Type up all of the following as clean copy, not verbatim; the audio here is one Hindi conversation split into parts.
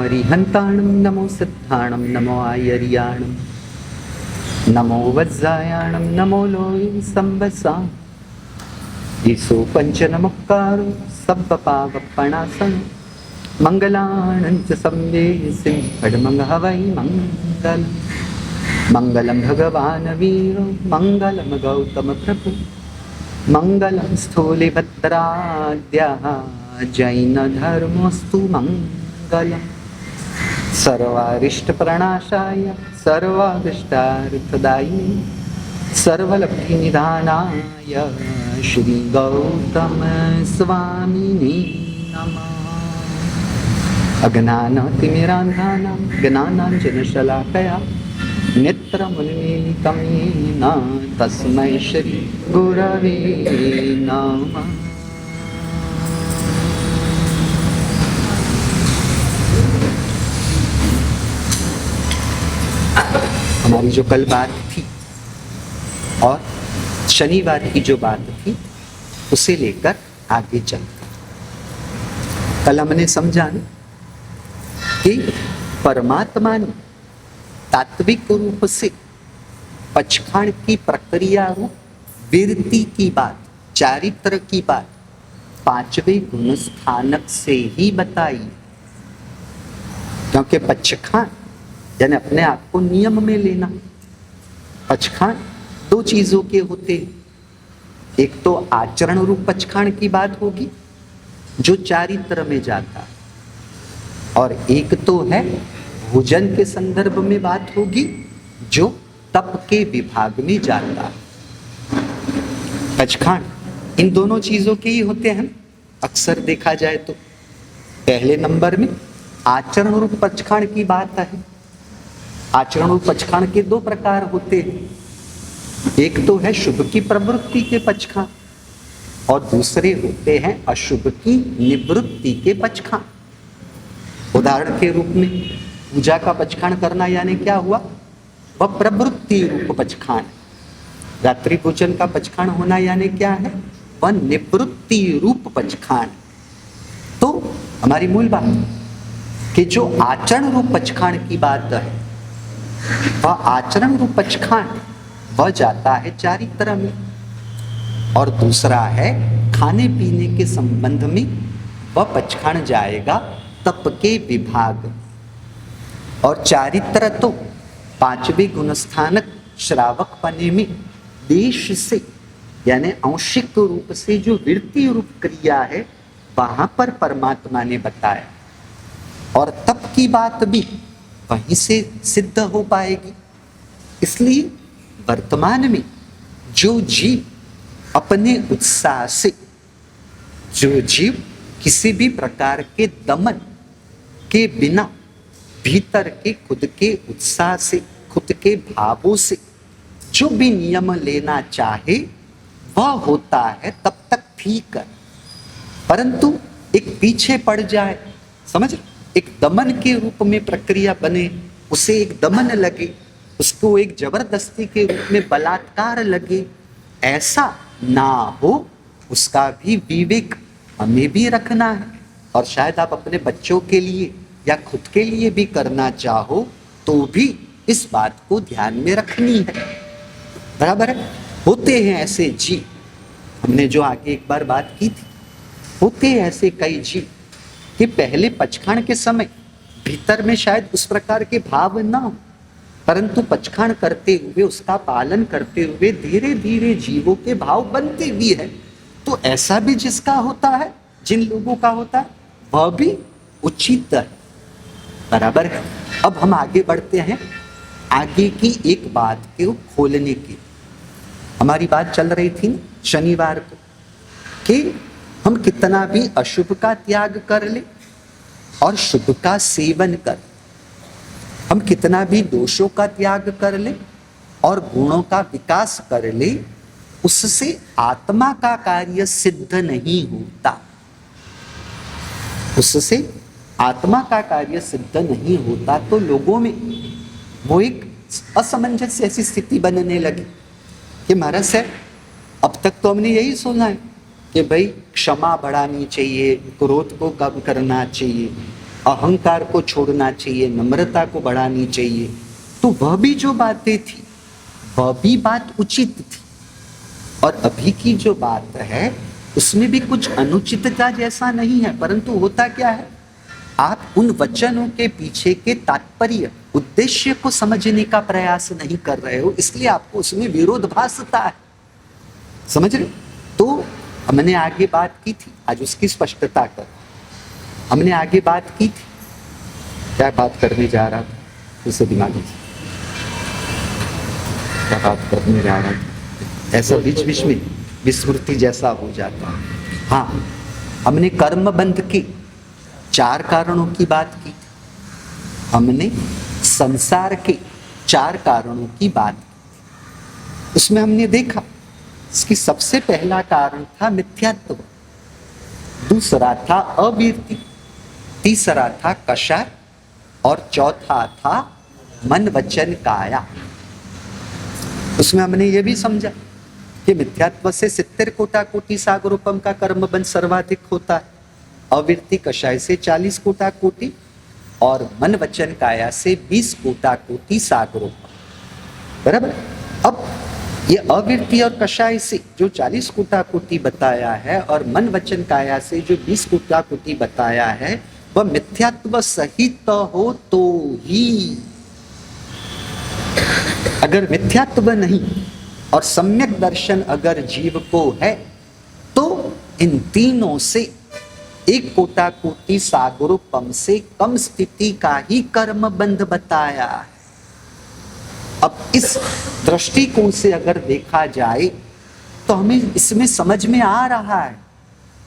अरिहन्ताणं नमो सिद्धाणं नमो आयर्याणं नमो वज्रायाणं नमो लोये संवसा ईसो पंचनमुक्कारो सब्बपावपणासन मंगलानं च संवेसिं खड्मङ्गहवै मङ्गलम् मंगलम भगवान वीरो मंगलम गौतम प्रभु मंगलम स्थूलिभद्राद्यः जैन धर्मोस्तु मंगलम सर्वारिष्टप्रणाशाय सर्वाभिष्टार्थदायिने सर्वलब्धिनिधानाय श्री गौतम स्वामिने नमः। अज्ञानतिमिरान्धानां ज्ञानाञ्जनशलाकया नेत्रमुन्मीलितं येन तस्मै श्री गुरवे नमः। हमारी जो कल बात थी और शनिवार की जो बात थी उसे लेकर आगे चलते। कल हमने समझा कि परमात्मा ने तात्विक रूप से पचखाण की प्रक्रिया रूप विरति की बात, चारित्र की बात पांचवें गुण स्थानक से ही बताई। क्योंकि पचखाण यानी अपने आप को नियम में लेना। पचखाण दो चीजों के होते हैं, एक तो आचरण रूप पचखाण की बात होगी जो चारित्र में जाता है, और एक तो है भोजन के संदर्भ में बात होगी जो तप के विभाग में जाता है। पचखाण इन दोनों चीजों के ही होते हैं। अक्सर देखा जाए तो पहले नंबर में आचरण रूप पचखाण की बात है। आचरण रूप पचखाण के दो प्रकार होते हैं, एक तो है शुभ की प्रवृत्ति के पचखाण और दूसरे होते हैं अशुभ की निवृत्ति के पचखाण। उदाहरण के रूप में पूजा का पचखाण करना यानी क्या हुआ, वह प्रवृत्ति रूप पचखाण। रात्रि भोजन का पचखाण होना यानी क्या है, वह निवृत्ति रूप पचखाण। तो हमारी मूल बात कि जो आचरण रूप पचखाण की बात है, वह आचरण रूप पचखाण वह जाता है चारित्र में, और दूसरा है खाने पीने के संबंध में वह पचखाण जाएगा तप के विभाग। और चारित्र तो पांचवें गुणस्थानक श्रावक पने में देश से यानी आंशिक रूप से जो वृत्ति रूप क्रिया है वहां पर परमात्मा ने बताया, और तप की बात भी वहीं से सिद्ध हो पाएगी। इसलिए वर्तमान में जो जीव अपने उत्साह से, जो जीव किसी भी प्रकार के दमन के बिना भीतर के खुद के उत्साह से, खुद के भावों से जो भी नियम लेना चाहे वह होता है तब तक ठीक है, परंतु एक पीछे पड़ जाए, समझ, एक दमन के रूप में प्रक्रिया बने, उसे एक दमन लगे, उसको एक जबरदस्ती के रूप में बलात्कार लगे, ऐसा ना हो, उसका भी विवेक हमें भी रखना है। और शायद आप अपने बच्चों के लिए या खुद के लिए भी करना चाहो तो भी इस बात को ध्यान में रखनी है। बराबर है। होते हैं ऐसे जीव, हमने जो आगे एक बार बात की थी, होते हैं ऐसे कई जीव कि पहले पचखाण के समय भीतर में शायद उस प्रकार के भाव ना हो, परंतु पचखाण करते हुए, उसका पालन करते हुए धीरे धीरे जीवों के भाव बनते भी है। तो ऐसा भी जिसका होता है, जिन लोगों का होता है, वह भी उचित है। बराबर है। अब हम आगे बढ़ते हैं, आगे की एक बात को खोलने की। हमारी बात चल रही थी शनिवार को कि हम कितना भी अशुभ का त्याग कर ले और शुभ का सेवन कर, हम कितना भी दोषों का त्याग कर ले और गुणों का विकास कर ले, उससे आत्मा का कार्य सिद्ध नहीं होता। उससे आत्मा का कार्य सिद्ध नहीं होता। तो लोगों में वो एक असमंजस ऐसी स्थिति बनने लगी कि महाराज साहब, अब तक तो हमने यही सुना है कि भाई क्षमा बढ़ानी चाहिए, क्रोध को कम करना चाहिए, अहंकार को छोड़ना चाहिए, नम्रता को बढ़ानी चाहिए, तो वह भी जो बातें थी वह भी बात उचित थी। और अभी की जो बात है उसमें भी कुछ अनुचितता जैसा नहीं है, परंतु होता क्या है, आप उन वचनों के पीछे के तात्पर्य, उद्देश्य को समझने का प्रयास नहीं कर रहे हो, इसलिए आपको उसमें विरोधाभासता है। समझ रहे? तो हमने आगे बात की थी, आज उसकी स्पष्टता कर। हमने आगे बात की थी, क्या बात करने जा रहा था, उसे दिमाग में क्या बात करने जा रहा था, ऐसा बीच बीच में विस्मृति जैसा हो जाता है। हाँ, हमने कर्म बंध के 4 कारणों की बात की, हमने संसार के 4 कारणों की बात की। उसमें हमने देखा इसकी सबसे पहला कारण था मिथ्यात्व, दूसरा था अवीर्ति, तीसरा था कषाय और चौथा था मन वचन काया। उसमें हमने ये भी समझा कि मिथ्यात्व से 70 कोटा कोटि सागरोपम का कर्म बंध सर्वाधिक होता है, अवीर्ति कषाय से 40 कोटा कोटि और मन वचन काया से 20 कोटा कोटि सागरोपम। बराबर। अब ये अवीर्ति और कषाय से जो 40 कोटा कोटि बताया है और मन वचन काया से जो 20 कोटा कोटि बताया है, वह मिथ्यात्व सहित हो तो ही। अगर मिथ्यात्व नहीं और सम्यक दर्शन अगर जीव को है, तो इन तीनों से 1 कोटा कोटि सागरोपम से कम स्थिति का ही कर्म बंध बताया है। अब इस दृष्टिकोण से अगर देखा जाए तो हमें इसमें समझ में आ रहा है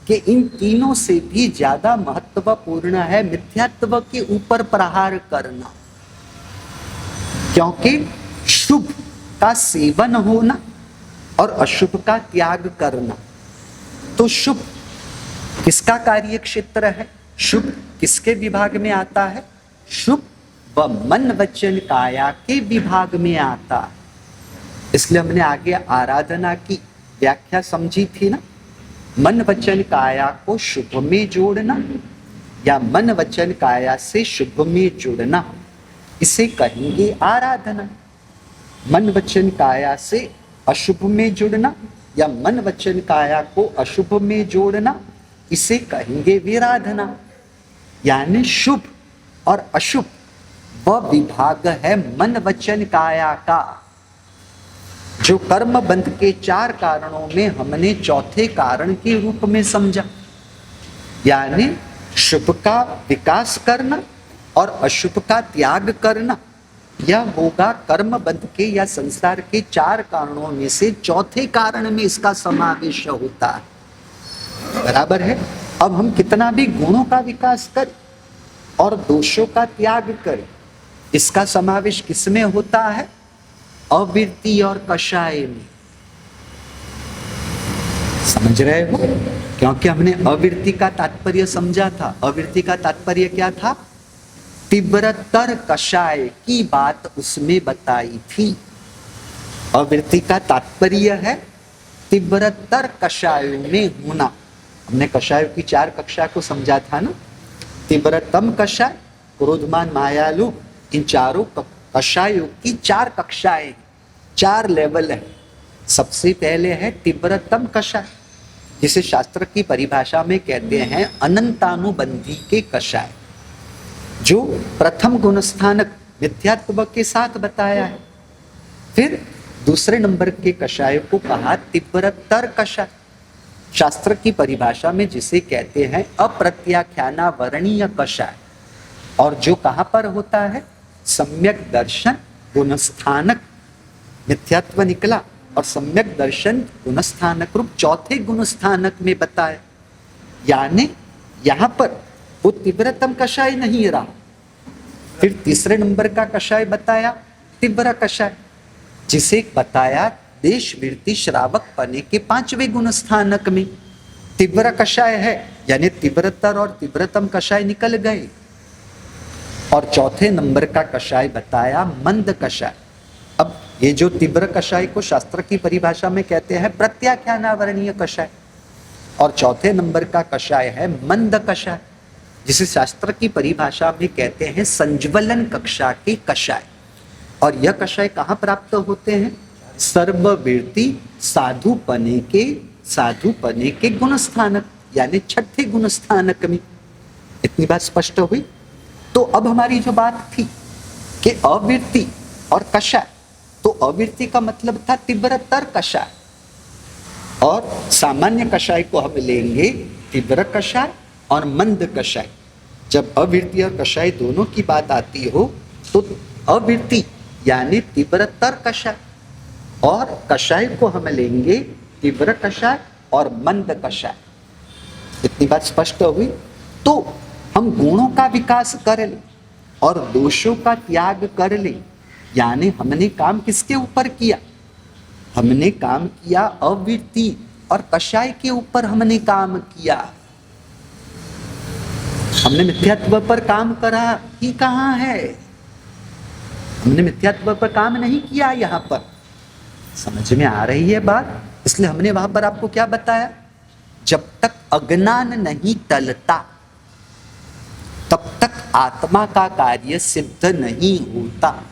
कि इन तीनों से भी ज्यादा महत्वपूर्ण है मिथ्यात्व के ऊपर प्रहार करना, क्योंकि शुभ का सेवन होना और अशुभ का त्याग करना। तो शुभ किसका कार्य क्षेत्र है, शुभ किसके विभाग में आता है, शुभ व मन वचन काया के विभाग में आता है। इसलिए हमने आगे आराधना की व्याख्या समझी थी ना, मन वचन काया को शुभ में जोड़ना या मन वचन काया से शुभ में जुड़ना, इसे कहेंगे आराधना। मन वचन काया से अशुभ में जुड़ना या मन वचन काया को अशुभ में जोड़ना, इसे कहेंगे विराधना। यानी शुभ और अशुभ वह विभाग है मन वचन काया का, जो कर्म बंध के 4 कारणों में हमने चौथे कारण के रूप में समझा। यानी शुभ का विकास करना और अशुभ का त्याग करना, यह होगा कर्म बंध के या संसार के 4 कारणों में से चौथे कारण में इसका समावेश होता है। बराबर है। अब हम कितना भी गुणों का विकास करें और दोषों का त्याग करें, इसका समावेश किसमें होता है, अवीर्ति और कषाय में। समझ रहे हो? क्योंकि हमने अवीर्ति का तात्पर्य समझा था। अवीर्ति का तात्पर्य क्या था, तीव्रतर कषाय की बात उसमें बताई थी। अवीर्ति का तात्पर्य है तीव्रतर कषायों में होना। हमने कषायों की 4 कक्षा को समझा था ना, तीव्रतम कषाय, क्रोधमान, मायालु, इन चारों कषायों की 4 कक्षाएं, 4 लेवल है। सबसे पहले है तीव्रतम कषाय, जिसे शास्त्र की परिभाषा में कहते हैं अनंतानुबंधी के कषाय, जो प्रथम गुणस्थानक मिथ्यात्व के साथ बताया है। फिर दूसरे नंबर के कषाय को कहा तीव्रतर कषाय, शास्त्र की परिभाषा में जिसे कहते हैं अप्रत्याख्याना वर्णीय कषाय, और जो कहाँ पर होता है, सम्यक दर्शन गुणस्थानक। मिथ्यात्व निकला और सम्यक दर्शन गुणस्थानक रूप चौथे गुणस्थानक में बताया। यानी यहाँ पर वो तीव्रतम कषाय नहीं रहा। फिर तीसरे नंबर का कषाय बताया तीव्र कषाय, जिसे बताया देश वृत्ति श्रावक पने के 5वें गुणस्थानक में तीव्र कषाय है। यानी तीव्रतर और तीव्रतम कषाय निकल गए। और चौथे नंबर का कषाय बताया मंद कषाय। अब ये जो तीव्र कषाय को शास्त्र की परिभाषा में कहते हैं प्रत्याख्यानावरणीय कषाय, और चौथे नंबर का कषाय है मंद कषाय, जिसे शास्त्र की परिभाषा में कहते हैं संज्वलन कक्षा के कषाय। और यह कषाय कहाँ प्राप्त होते हैं? सर्ववीर्ति साधुपने के गुणस्थानक, यानी छठे गुणस्थानक में। इतनी बात स्पष्ट हुई। तो अब हमारी जो बात थी कि अवीर्ति और कषाय, तो अवीर्ति का मतलब था तीव्रतर कषाय, और सामान्य कषाय को हम लेंगे तीव्र कषाय और मंद कषाय। जब अवीर्ति और कषाय दोनों की बात आती हो तो अवीर्ति यानी तीव्रतर कषाय, और कषाय को हम लेंगे तीव्र कषाय और मंद कषाय। इतनी बात स्पष्ट हुई। तो हम गुणों का विकास कर ले और दोषों का त्याग कर ले, यानी हमने काम किसके ऊपर किया? हमने काम किया अवीर्ति और कषाय के ऊपर हमने काम किया। हमने मिथ्यात्व पर काम करा ही कहाँ है? हमने मिथ्यात्व पर काम नहीं किया। यहाँ पर समझ में आ रही है बात? इसलिए हमने वहां पर आपको क्या बताया? जब तक अज्ञान नहीं टलता तब तक आत्मा का कार्य सिद्ध नहीं होता।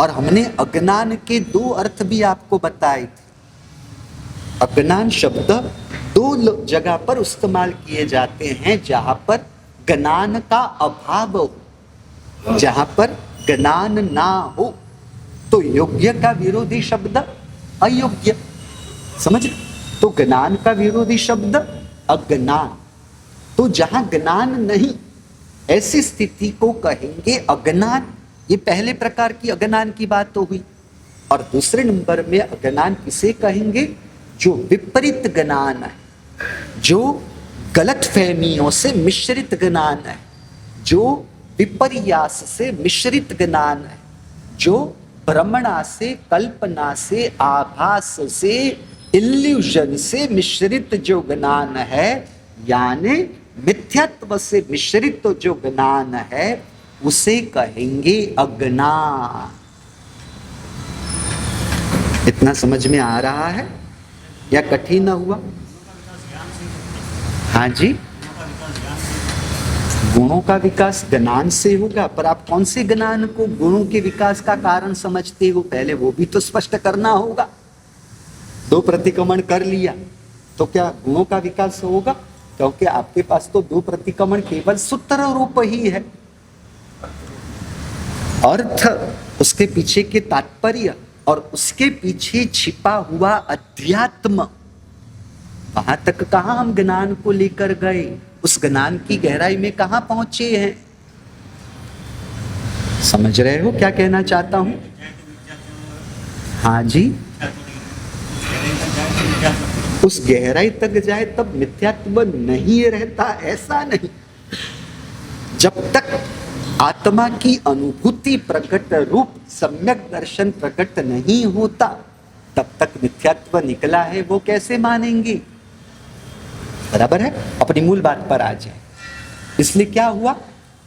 और हमने अज्ञान के दो अर्थ भी आपको बताए थे। अज्ञान शब्द दो जगह पर इस्तेमाल किए जाते हैं, जहां पर ज्ञान का अभाव हो, जहां पर ज्ञान ना हो। तो योग्य का विरोधी शब्द अयोग्य, समझ? तो ज्ञान का विरोधी शब्द अज्ञान। तो जहां ज्ञान नहीं, ऐसी स्थिति को कहेंगे अज्ञान। ये पहले प्रकार की अज्ञान की बात तो हुई। और दूसरे नंबर में अज्ञान किसे कहेंगे? जो विपरीत ज्ञान है, जो गलत फहमियों से मिश्रित ज्ञान है, जो विपर्यास से मिश्रित ज्ञान है, जो भ्रमणा से, कल्पना से, आभास से, इल्यूजन से मिश्रित जो ज्ञान है, यानी मिथ्यात्व से मिश्रित जो ज्ञान है, उसे कहेंगे अज्ञान। इतना समझ में आ रहा है या कठिन हुआ? हाँ जी, गुणों का विकास ज्ञान से होगा, पर आप कौन से ज्ञान को गुणों के विकास का कारण समझते हो? पहले वो भी तो स्पष्ट करना होगा। दो प्रतिक्रमण कर लिया तो क्या गुणों का विकास होगा? क्योंकि आपके पास तो दो प्रतिक्रमण केवल सूत्र रूप ही है। अर्थ, उसके पीछे के तात्पर्य और उसके पीछे छिपा हुआ अध्यात्म, वहां तक कहां हम ज्ञान को लेकर गए? उस ज्ञान की गहराई में कहां पहुंचे हैं? समझ रहे हो क्या कहना चाहता हूं? हाँ जी, उस गहराई तक जाए तब मिथ्यात्व नहीं रहता, ऐसा नहीं। जब तक आत्मा की अनुभूति प्रकट रूप सम्यक दर्शन प्रकट नहीं होता तब तक मिथ्यात्व निकला है वो कैसे मानेंगे? बराबर है? अपनी मूल बात पर आ जाए। इसलिए क्या हुआ?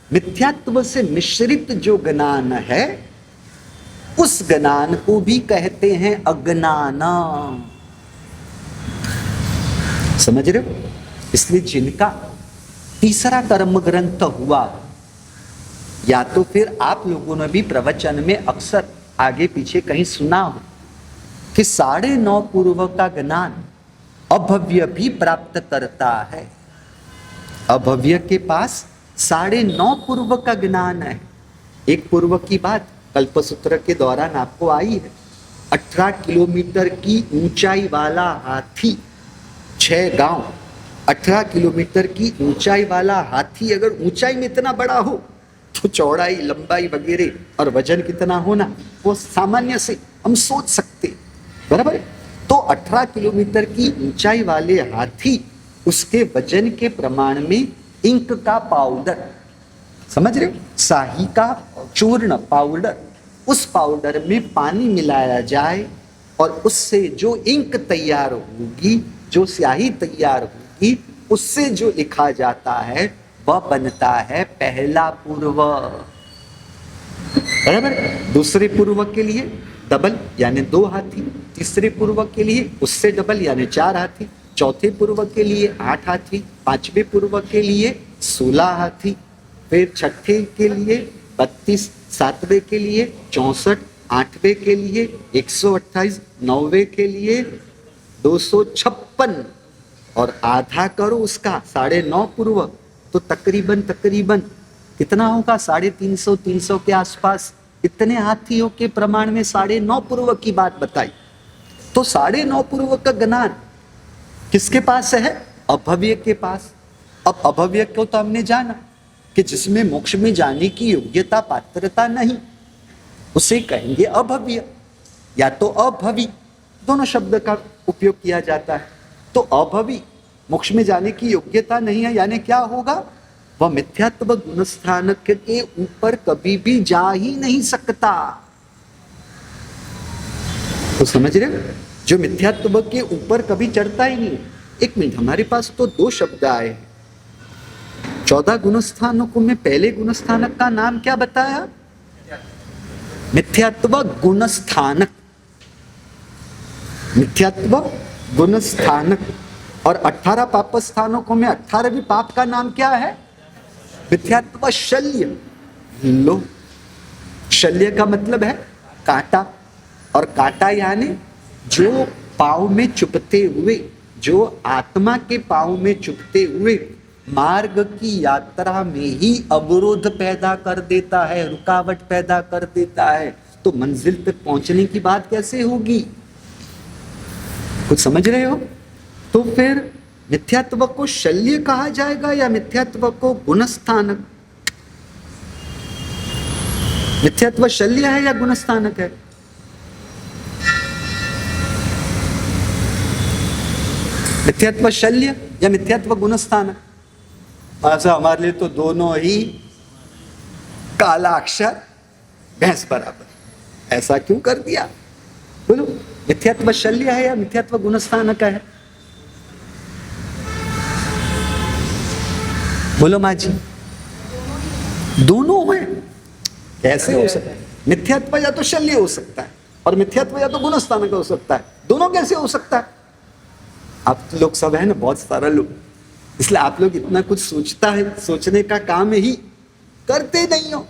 मिथ्यात्व से मिश्रित जो ज्ञान है उस ज्ञान को भी कहते हैं अज्ञान। समझ रहे हो? इसलिए जिनका तीसरा कर्म ग्रंथ हुआ, या तो फिर आप लोगों ने भी प्रवचन में अक्सर आगे पीछे कहीं सुना हो कि 9.5 पूर्व का ज्ञान अभव्य भी प्राप्त करता है। अभव्य के पास 9.5 पूर्व का ज्ञान है। एक पूर्व की बात कल्पसूत्र के दौरान आपको आई है। 18 किलोमीटर की ऊंचाई वाला हाथी, 6 गांव, 18 किलोमीटर की ऊंचाई वाला हाथी अगर ऊंचाई में इतना बड़ा हो तो चौड़ाई, लंबाई वगैरह और वजन कितना होना वो सामान्य से हम सोच सकते, बराबर। तो 18 किलोमीटर की ऊंचाई वाले हाथी, उसके वजन के प्रमाण में इंक का पाउडर, समझ रहे हो, शाही का चूर्ण पाउडर, उस पाउडर में पानी मिलाया जाए और उससे जो इंक तैयार होगी, जो स्याही तैयार होगी, उससे जो लिखा जाता है वह बनता है पहला पूर्व, बराबर। दूसरे पूर्व के लिए डबल यानी 2 हाथी, तीसरे पूर्व के लिए उससे डबल यानी 4 हाथी, चौथे पूर्व के लिए 8 हाथी, 5वें पूर्व के लिए 16 हाथी, फिर छठे के लिए 32, 7वें के लिए 64, 8वें के लिए 128, 9वें के लिए 256 और आधा करो उसका 9.5 पूर्व, तो तकरीबन कितना होगा? 350, 300 के आसपास। इतने हाथियों के प्रमाण में 9.5 पूर्व की बात बताई। तो 9.5 पूर्व का ज्ञान किसके पास है? अभव्य के पास। अब अभव्य को तो हमने जाना कि जिसमें मोक्ष में जाने की योग्यता पात्रता नहीं, उसे कहेंगे अभव्य या तो अभवी, दोनों शब्द का उपयोग किया जाता है। तो अभवी, मोक्ष में जाने की योग्यता नहीं है, यानी क्या होगा? वह मिथ्यात्व गुणस्थानक के ऊपर कभी भी जा ही नहीं सकता। तो समझ रहे हो? जो मिथ्यात्व के ऊपर कभी चढ़ता ही नहीं। एक मिनट, हमारे पास तो 2 शब्द आए हैं 14 गुणस्थानकों में। पहले गुणस्थानक का नाम क्या बताया? मिथ्यात्व गुणस्थानक। मिथ्यात्व गुणस्थानक। और 18 पाप स्थानकों में 18वें पाप का नाम क्या है? मिथ्यात्व शल्य। लो, शल्य का मतलब है कांटा, और कांटा यानी जो पाँव में चुभते हुए, जो आत्मा के पाँव में चुभते हुए मार्ग की यात्रा में ही अवरोध पैदा कर देता है, रुकावट पैदा कर देता है। तो मंजिल तक पहुंचने की बात कैसे होगी? कुछ समझ रहे हो? तो फिर मिथ्यात्व को शल्य कहा जाएगा या मिथ्यात्व को गुणस्थानक? मिथ्यात्व शल्य है या गुणस्थानक है? मिथ्यात्व शल्य या मिथ्यात्व गुणस्थानक? ऐसा हमारे लिए तो दोनों ही काला अक्षर भैंस बराबर। ऐसा क्यों कर दिया? बोलो, मिथ्यात्व शल्य है या मिथ्यात्व गुणस्थानक है? बोलो माँ जी। दोनों है। कैसे हो सकता है? मिथ्यात्व या तो शल्य हो सकता है और मिथ्यात्व या तो गुणस्थानक हो सकता है। दोनों कैसे हो सकता है? आप लोग सब है ना बहुत सारा लोग, इसलिए आप लोग इतना कुछ सोचने का काम ही करते नहीं हो,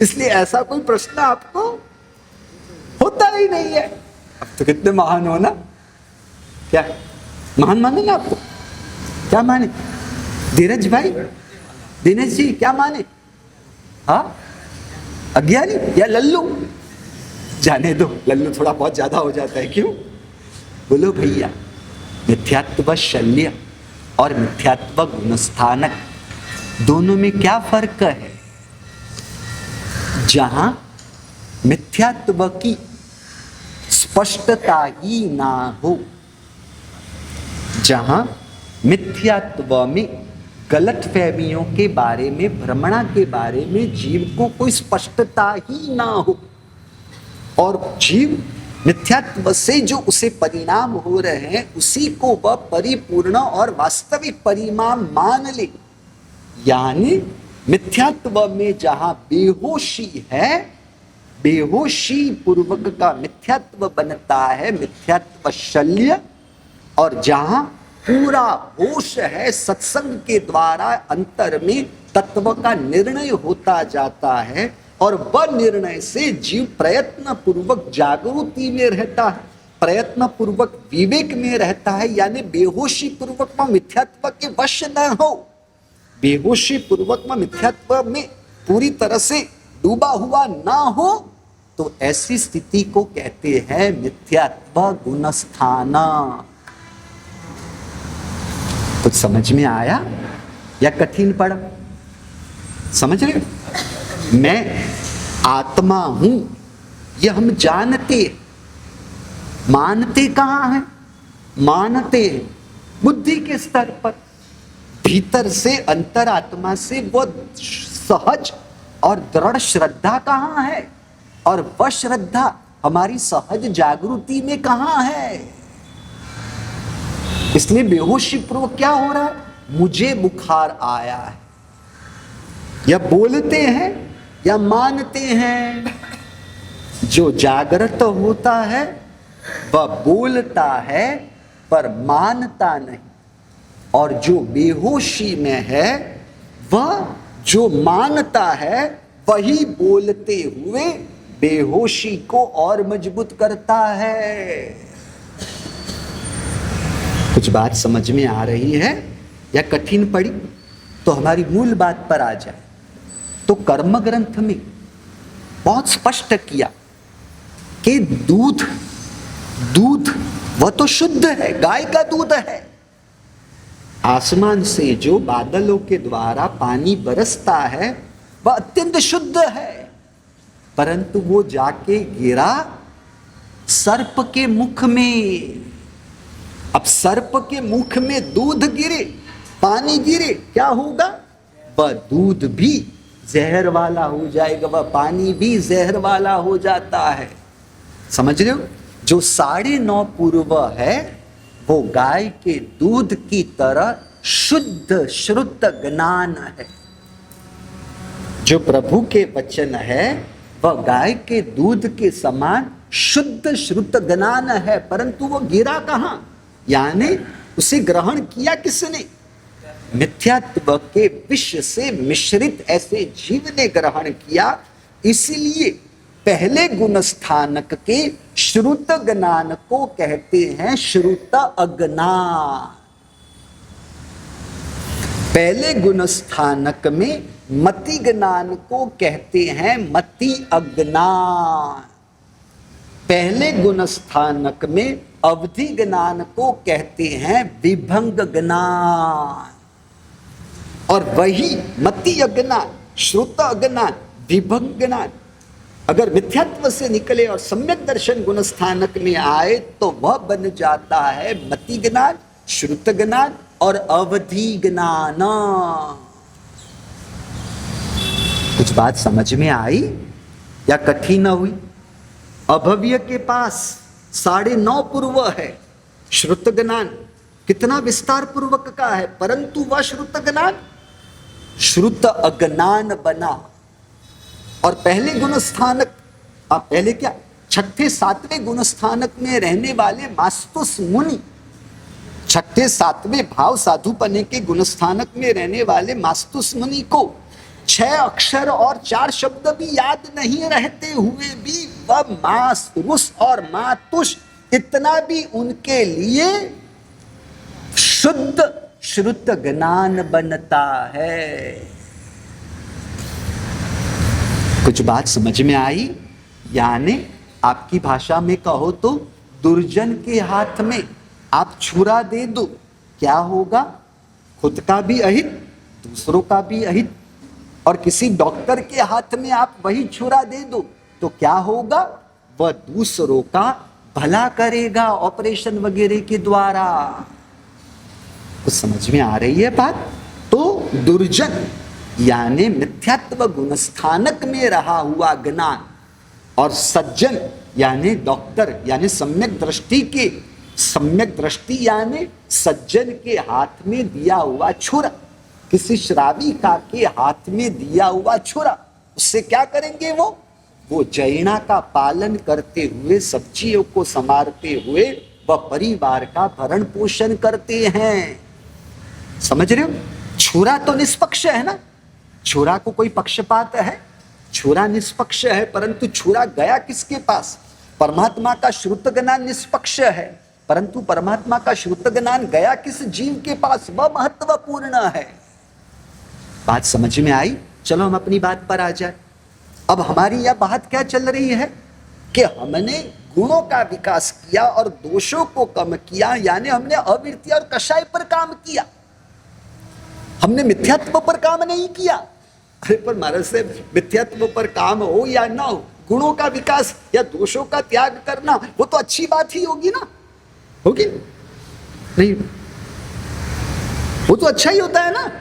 इसलिए ऐसा कोई प्रश्न आपको होता ही नहीं है। अब तो कितने महान हो ना, क्या महान माने ना आपको? क्या माने? धीरज भाई, दिनेश जी क्या माने? हाँ, अज्ञानी या लल्लू? जाने दो, लल्लू थोड़ा बहुत ज्यादा हो जाता है। क्यों? बोलो भैया, मिथ्यात्व शल्य और मिथ्यात्व गुणस्थानक दोनों में क्या फर्क है? जहां मिथ्यात्व की स्पष्टता ही ना हो, जहां मिथ्यात्व में गलत फहमियों के बारे में, भ्रमणा के बारे में जीव को कोई स्पष्टता ही ना हो, और जीव मिथ्यात्व से जो उसे परिणाम हो रहे हैं उसी को वह परिपूर्ण और वास्तविक परिणाम मान ले। यानी मिथ्यात्व में जहां बेहोशी है, बेहोशी पूर्वक का मिथ्यात्व बनता है मिथ्यात्व शल्य, और जहां पूरा होश है, सत्संग के द्वारा अंतर में तत्व का निर्णय होता जाता है, और वह निर्णय से जीव प्रयत्न पूर्वक जागृति में रहता है, प्रयत्न पूर्वक विवेक में रहता है। यानी बेहोशी पूर्वक में मिथ्यात्व के वश न हो, बेहोशी पूर्वक में मिथ्यात्व में पूरी तरह से डूबा हुआ ना हो, तो ऐसी स्थिति को कहते हैं मिथ्यात्व गुणस्थाना। कुछ समझ में आया या कठिन पड़ा? समझ रहे हो? मैं आत्मा हूं यह हम जानते, मानते कहां है? मानते बुद्धि के स्तर पर, भीतर से अंतरात्मा से वो सहज और दृढ़ श्रद्धा कहां है? और वह श्रद्धा हमारी सहज जागृति में कहां है? इसलिए बेहोशी पूर्वक क्या हो रहा है? मुझे बुखार आया है, या बोलते हैं या मानते हैं। जो जागृत होता है वह बोलता है पर मानता नहीं, और जो बेहोशी में है वह जो मानता है वही बोलते हुए बेहोशी को और मजबूत करता है। कुछ बात समझ में आ रही है या कठिन पड़ी? तो हमारी मूल बात पर आ जाए तो कर्म ग्रंथ में बहुत स्पष्ट किया कि दूध वह तो शुद्ध है, गाय का दूध है। आसमान से जो बादलों के द्वारा पानी बरसता है वह अत्यंत शुद्ध है, परंतु वो जाके गिरा सर्प के मुख में। अब सर्प के मुख में दूध गिरे, पानी गिरे, क्या होगा? वह दूध भी जहर वाला हो जाएगा, वह पानी भी जहर वाला हो जाता है। समझ रहे हो? जो 9.5 पूर्व है वो गाय के दूध की तरह शुद्ध श्रुत ज्ञान है। जो प्रभु के वचन है वह गाय के दूध के समान शुद्ध श्रुत ज्ञान है, परंतु वो गिरा कहां? यानी उसे ग्रहण किया किसने? मिथ्यात्व के विष से मिश्रित ऐसे जीव ने ग्रहण किया। इसलिए पहले गुण स्थानक के श्रुत ज्ञान को कहते हैं श्रुत अज्ञान। पहले गुण स्थानक में मति ज्ञान को कहते हैं मति अज्ञान। पहले गुण स्थानक में अवधि ज्ञान को कहते हैं विभंग ज्ञान। और वही मति अज्ञान, श्रुत अज्ञान, विभंग ज्ञान अगर मिथ्यात्व से निकले और सम्यक दर्शन गुण स्थानक में आए तो वह बन जाता है मति ज्ञान, श्रुत ज्ञान और अवधि ज्ञान। कुछ बात समझ में आई या कठिन हुई? अभव्य के पास 9.5 पूर्व है श्रुत ज्ञान, कितना विस्तार पूर्वक का है, परंतु वह श्रुत ज्ञान श्रुत अज्ञान बना। और पहले गुण स्थानक, पहले क्या 6ठे 7वें गुण स्थानक में रहने वाले मास्तुस मुनि, 6ठे 7वें भाव साधुपने के गुण स्थानक में रहने वाले मास्तुस मुनि को 6 अक्षर और 4 शब्द भी याद नहीं रहते हुए भी वह मास रुस और मातुष इतना भी उनके लिए शुद्ध श्रुत ज्ञान बनता है। कुछ बात समझ में आई? यानी आपकी भाषा में कहो तो दुर्जन के हाथ में आप छुरा दे दो, क्या होगा? खुद का भी अहित, दूसरों का भी अहित। और किसी डॉक्टर के हाथ में आप वही छुरा दे दो तो क्या होगा? वह दूसरों का भला करेगा ऑपरेशन वगैरह के द्वारा। कुछ समझ में आ रही है बात? तो दुर्जन यानी मिथ्यात्व गुण स्थानक में रहा हुआ ज्ञान, और सज्जन यानी डॉक्टर यानी सम्यक दृष्टि यानी सज्जन के हाथ में दिया हुआ छुरा, किसी शराबी का के हाथ में दिया हुआ छुरा, उससे क्या करेंगे? वो जैना का पालन करते हुए, सब्जियों को संभालते हुए वह परिवार का भरण पोषण करते हैं। समझ रहे हो? छुरा तो निष्पक्ष है ना, छुरा को कोई पक्षपात है? छुरा निष्पक्ष है, परंतु छुरा गया किसके पास? परमात्मा का श्रुत ज्ञान निष्पक्ष है, परंतु परमात्मा का श्रुत ज्ञान गया किस जीव के पास? वह महत्वपूर्ण है। बात समझ में आई? चलो हम अपनी बात पर आ जाए। अब हमारी यह बात क्या चल रही है कि हमने गुणों का विकास किया और दोषों को कम किया, यानी हमने अवृत्ति और कषाय पर काम किया, हमने मिथ्यात्व पर काम नहीं किया। अरे पर महाराज से मिथ्यात्व पर काम हो या ना हो, गुणों का विकास या दोषों का त्याग करना वो तो अच्छी बात ही होगी ना, होगी नहीं? वो तो अच्छा ही होता है ना,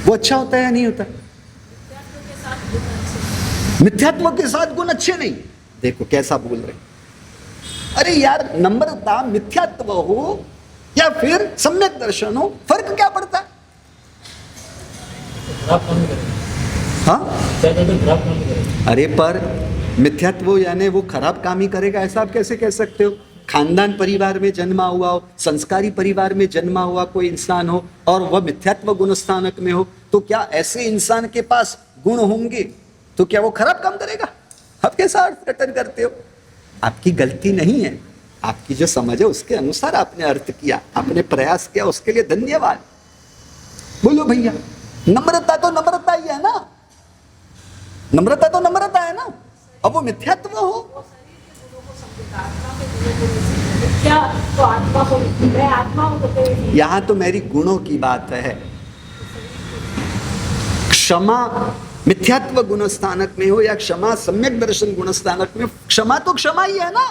वो अच्छा होता है या नहीं होता? मिथ्यात्व के साथ गुण अच्छे नहीं। देखो कैसा बोल रहे, अरे यार नम्रता मिथ्यात्व हो या फिर सम्यक दर्शन हो, फर्क क्या पड़ता है? हाँ? अरे पर मिथ्यात्व यानी वो खराब काम ही करेगा, ऐसा आप कैसे कह सकते हो? खानदान परिवार में जन्मा हुआ हो, संस्कारी परिवार में जन्मा हुआ कोई इंसान हो और वह मिथ्यात्व गुण स्थानक में हो, तो क्या ऐसे इंसान के पास गुण होंगे तो क्या वो खराब काम करेगा? आप कैसा अर्थ कथन करते हो? आपकी गलती नहीं है, आपकी जो समझ है उसके अनुसार आपने अर्थ किया, आपने प्रयास किया, उसके लिए धन्यवाद। बोलो भैया, नम्रता तो नम्रता ही है ना, नम्रता तो नम्रता है ना। अब वो मिथ्यात्व हो, यहां तो मेरी गुणों की बात है। क्षमा मिथ्यात्व गुण स्थानक में हो या क्षमा सम्यक दर्शन गुण स्थानक में, क्षमा तो क्षमा ही है ना।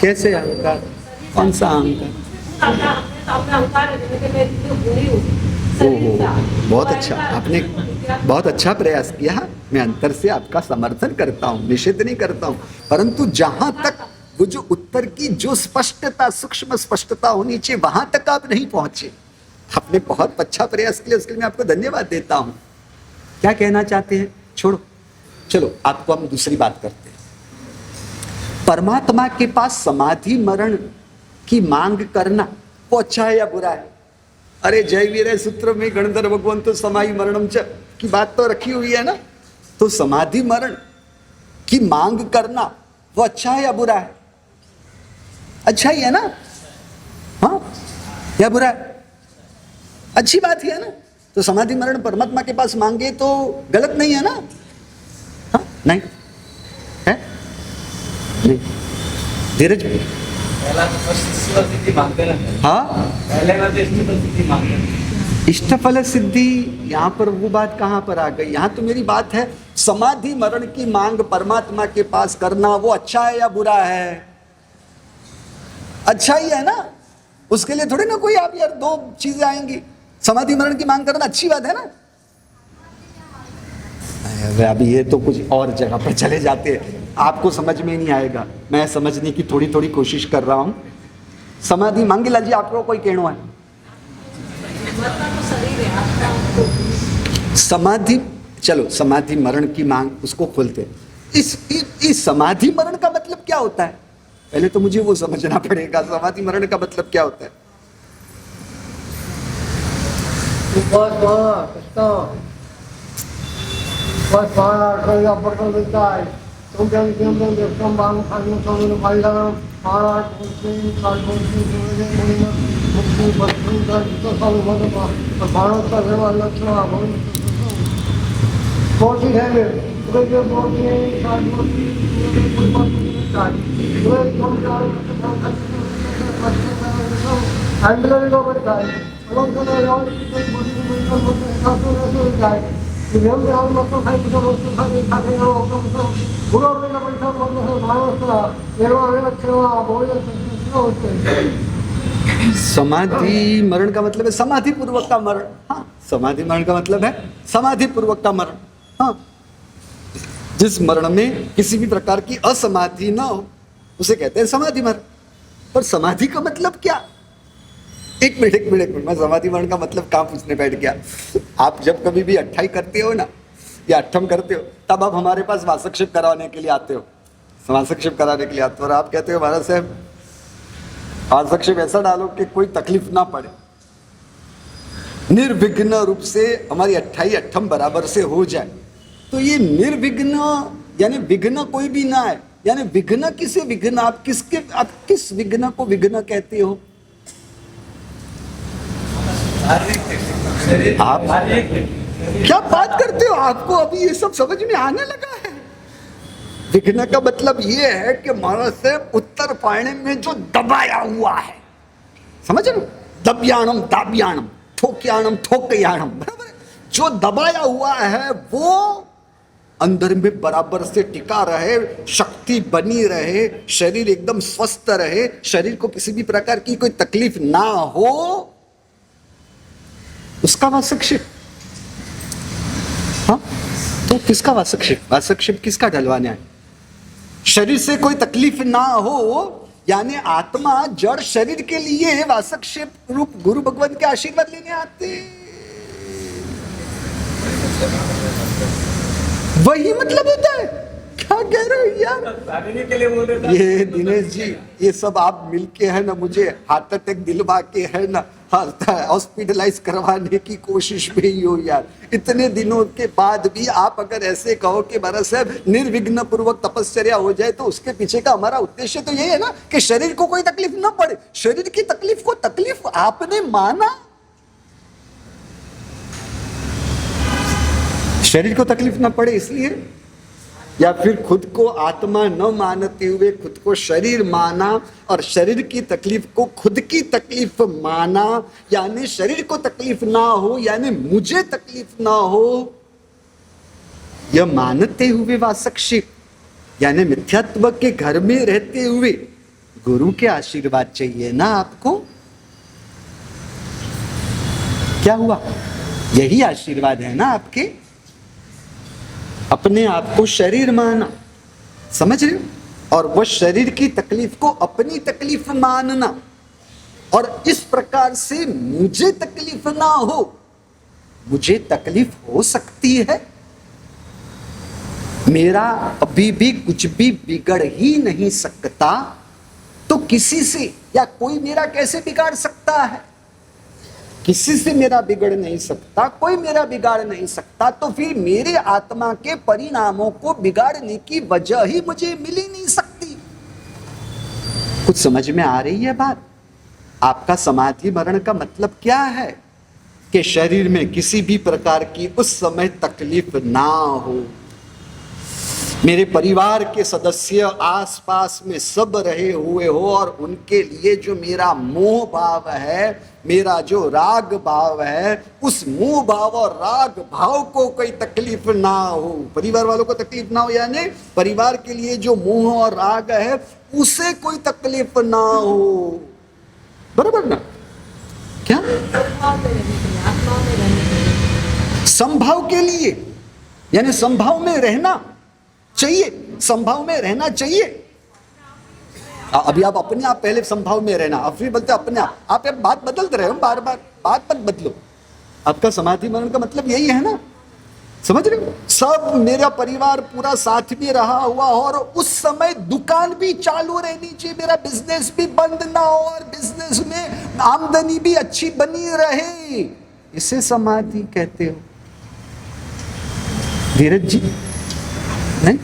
कैसे अहंकार? कौन सा अहंकार? ओहो, बहुत अच्छा, आपने बहुत अच्छा प्रयास किया। मैं अंतर से आपका समर्थन करता हूं, निषेध नहीं करता हूं, परंतु जहां तक वो जो उत्तर की जो स्पष्टता, सूक्ष्म स्पष्टता होनी चाहिए, वहां तक आप नहीं पहुंचे। आपने बहुत अच्छा प्रयास किया, उसके लिए मैं आपको धन्यवाद देता हूं। क्या कहना चाहते हैं? छोड़ो, चलो आपको हम दूसरी बात करते हैं। परमात्मा के पास समाधि मरण की मांग करना वो अच्छा है या बुरा है? अरे जय वीर सूत्र में गणधर भगवंत तो समाधि मरणम च की बात तो रखी हुई है ना। तो समाधि मरण की मांग करना वो अच्छा है या बुरा है? अच्छा ही है ना, हाँ या बुरा है? अच्छी बात ही है ना। तो समाधि मरण परमात्मा के पास मांगे तो गलत नहीं है ना? हाँ नहीं है, नहीं। धीरज हाँ, इष्टफल सिद्धि, यहाँ पर वो बात कहाँ पर आ गई? यहाँ तो मेरी बात है समाधि मरण की मांग परमात्मा के पास करना वो अच्छा है या बुरा है? अच्छा ही है ना। उसके लिए थोड़ी ना कोई आप यार दो चीजें आएंगी। समाधि मरण की मांग करना अच्छी बात है ना। अभी ये तो कुछ और जगह पर चले जाते हैं, आपको समझ में नहीं आएगा। मैं समझने की थोड़ी थोड़ी कोशिश कर रहा हूं। समाधि मांगेला जी, आपको कोई कहना है? समाधि, चलो समाधि मरण की मांग उसको खोलते हैं। इस समाधि मरण का मतलब क्या होता है? पहले तो मुझे वो समझना पड़ेगा, समाधि मरण का मतलब क्या होता है? समाधि मरण का मतलब है समाधि पूर्वक का मरण। हाँ, समाधि मरण का मतलब है समाधि पूर्वक का मरण। हाँ, जिस मरण में किसी भी प्रकार की असमाधि न हो उसे कहते हैं समाधि मरण। पर समाधि का मतलब क्या? एक मिनट, मैं समाधि मरण का मतलब कहाँ पूछने बैठ गया। आप जब कभी भी अट्ठाई करते हो ना या अट्ठम करते हो, तब आप हमारे पास वासक्षेप कराने के लिए आते हो, वासक्षेप कराने के लिए आते हो, और आप कहते हो महाराज साहब वासक्षेप ऐसा डालो कि कोई तकलीफ ना पड़े, निर्विघ्न रूप से हमारी अट्ठाई अट्ठम बराबर से हो जाए। तो ये निर्विघ्न यानी विघ्न कोई भी ना है, यानी विघ्न किसे विघ्न? आप किस विघ्न को विघ्न कहते हो? आप क्या बात करते हो? आपको अभी ये सब समझ में आने लगा है? विघ्न का मतलब ये है कि मानस से उत्तर पाने में जो दबाया हुआ है, समझ लो, दब्याणम दाब्याणम ठोक्याणम ठोकयाणम, बराबर है? जो दबाया हुआ है वो अंदर में बराबर से टिका रहे, शक्ति बनी रहे, शरीर एकदम स्वस्थ रहे, शरीर को किसी भी प्रकार की कोई तकलीफ ना हो, उसका वासक्षेप। हाँ, तो किसका वासक्षेप? वासक्षेप किसका ढलवाना है? शरीर से कोई तकलीफ ना हो, यानी आत्मा जड़ शरीर के लिए वासक्षेप रूप गुरु भगवान के आशीर्वाद लेने आते, वही मतलब होता है। क्या कह रहे हो यार? के लिए बोल रहे थे। ये दिनेश जी, ये सब आप मिलके है ना मुझे हार्ट अटैक दिलवा के है ना हॉस्पिटलाइज करवाने की कोशिश में ही हो यार। इतने दिनों के बाद भी आप अगर ऐसे कहो कि महाराज साहब निर्विघ्न पूर्वक तपस्या हो जाए, तो उसके पीछे का हमारा उद्देश्य तो यही है ना कि शरीर को कोई तकलीफ ना पड़े। शरीर की तकलीफ को तकलीफ आपने माना, शरीर को तकलीफ ना पड़े इसलिए, या फिर खुद को आत्मा न मानते हुए खुद को शरीर माना और शरीर की तकलीफ को खुद की तकलीफ माना, यानी शरीर को तकलीफ ना हो यानी मुझे तकलीफ ना हो, यह मानते हुए वासक्षिप यानी मिथ्यात्व के घर में रहते हुए गुरु के आशीर्वाद चाहिए ना आपको। क्या हुआ? यही आशीर्वाद है ना आपके। अपने आप को शरीर माना, समझ रहे हो? और वह शरीर की तकलीफ को अपनी तकलीफ मानना, और इस प्रकार से मुझे तकलीफ ना हो। मुझे तकलीफ हो सकती है, मेरा अभी भी कुछ भी बिगड़ ही नहीं सकता, तो किसी से या कोई मेरा कैसे बिगाड़ सकता है? किसी से मेरा बिगड़ नहीं सकता, कोई मेरा बिगाड़ नहीं सकता, तो फिर मेरे आत्मा के परिणामों को बिगाड़ने की वजह ही मुझे मिल ही नहीं सकती। कुछ समझ में आ रही है बात? आपका समाधि मरण का मतलब क्या है? कि शरीर में किसी भी प्रकार की उस समय तकलीफ ना हो, मेरे परिवार के सदस्य आसपास में सब रहे हुए हो और उनके लिए जो मेरा मोह भाव है, मेरा जो राग भाव है, उस मोह भाव और राग भाव को कोई तकलीफ ना हो, परिवार वालों को तकलीफ ना हो, यानी परिवार के लिए जो मोह और राग है उसे कोई तकलीफ ना हो। बराबर ना? क्या संभाव के लिए, यानी संभाव में रहना चाहिए, संभाव में रहना चाहिए। अभी आप अपने आप पहले संभाव में रहना, अब फिर बोलते अपने आप बात बदलते रहे हो, बार बार बात मत बदलो। आपका समाधि मरण का मतलब यही है ना, समझ रहे हो? सब मेरा परिवार पूरा साथ में रहा हुआ और उस समय दुकान भी चालू रहनी चाहिए, मेरा बिजनेस भी बंद ना हो और बिजनेस में आमदनी भी अच्छी बनी रहे, इसे समाधि कहते हो। धीरज जी, नहीं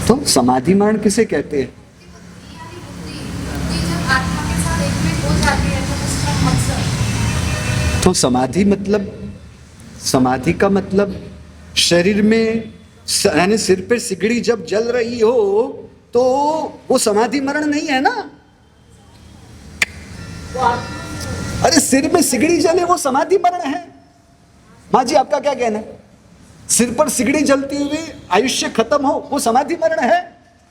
तो समाधि मरण किसे कहते हैं? तो समाधि मतलब, समाधि का मतलब शरीर में यानी सिर पे सिगड़ी जब जल रही हो तो वो समाधि मरण नहीं है ना। अरे सिर में सिगड़ी जले वो समाधि मरण है। माँ जी आपका क्या कहना है? सिर पर सिगड़ी जलती हुई आयुष्य खत्म हो वो समाधि मरण है?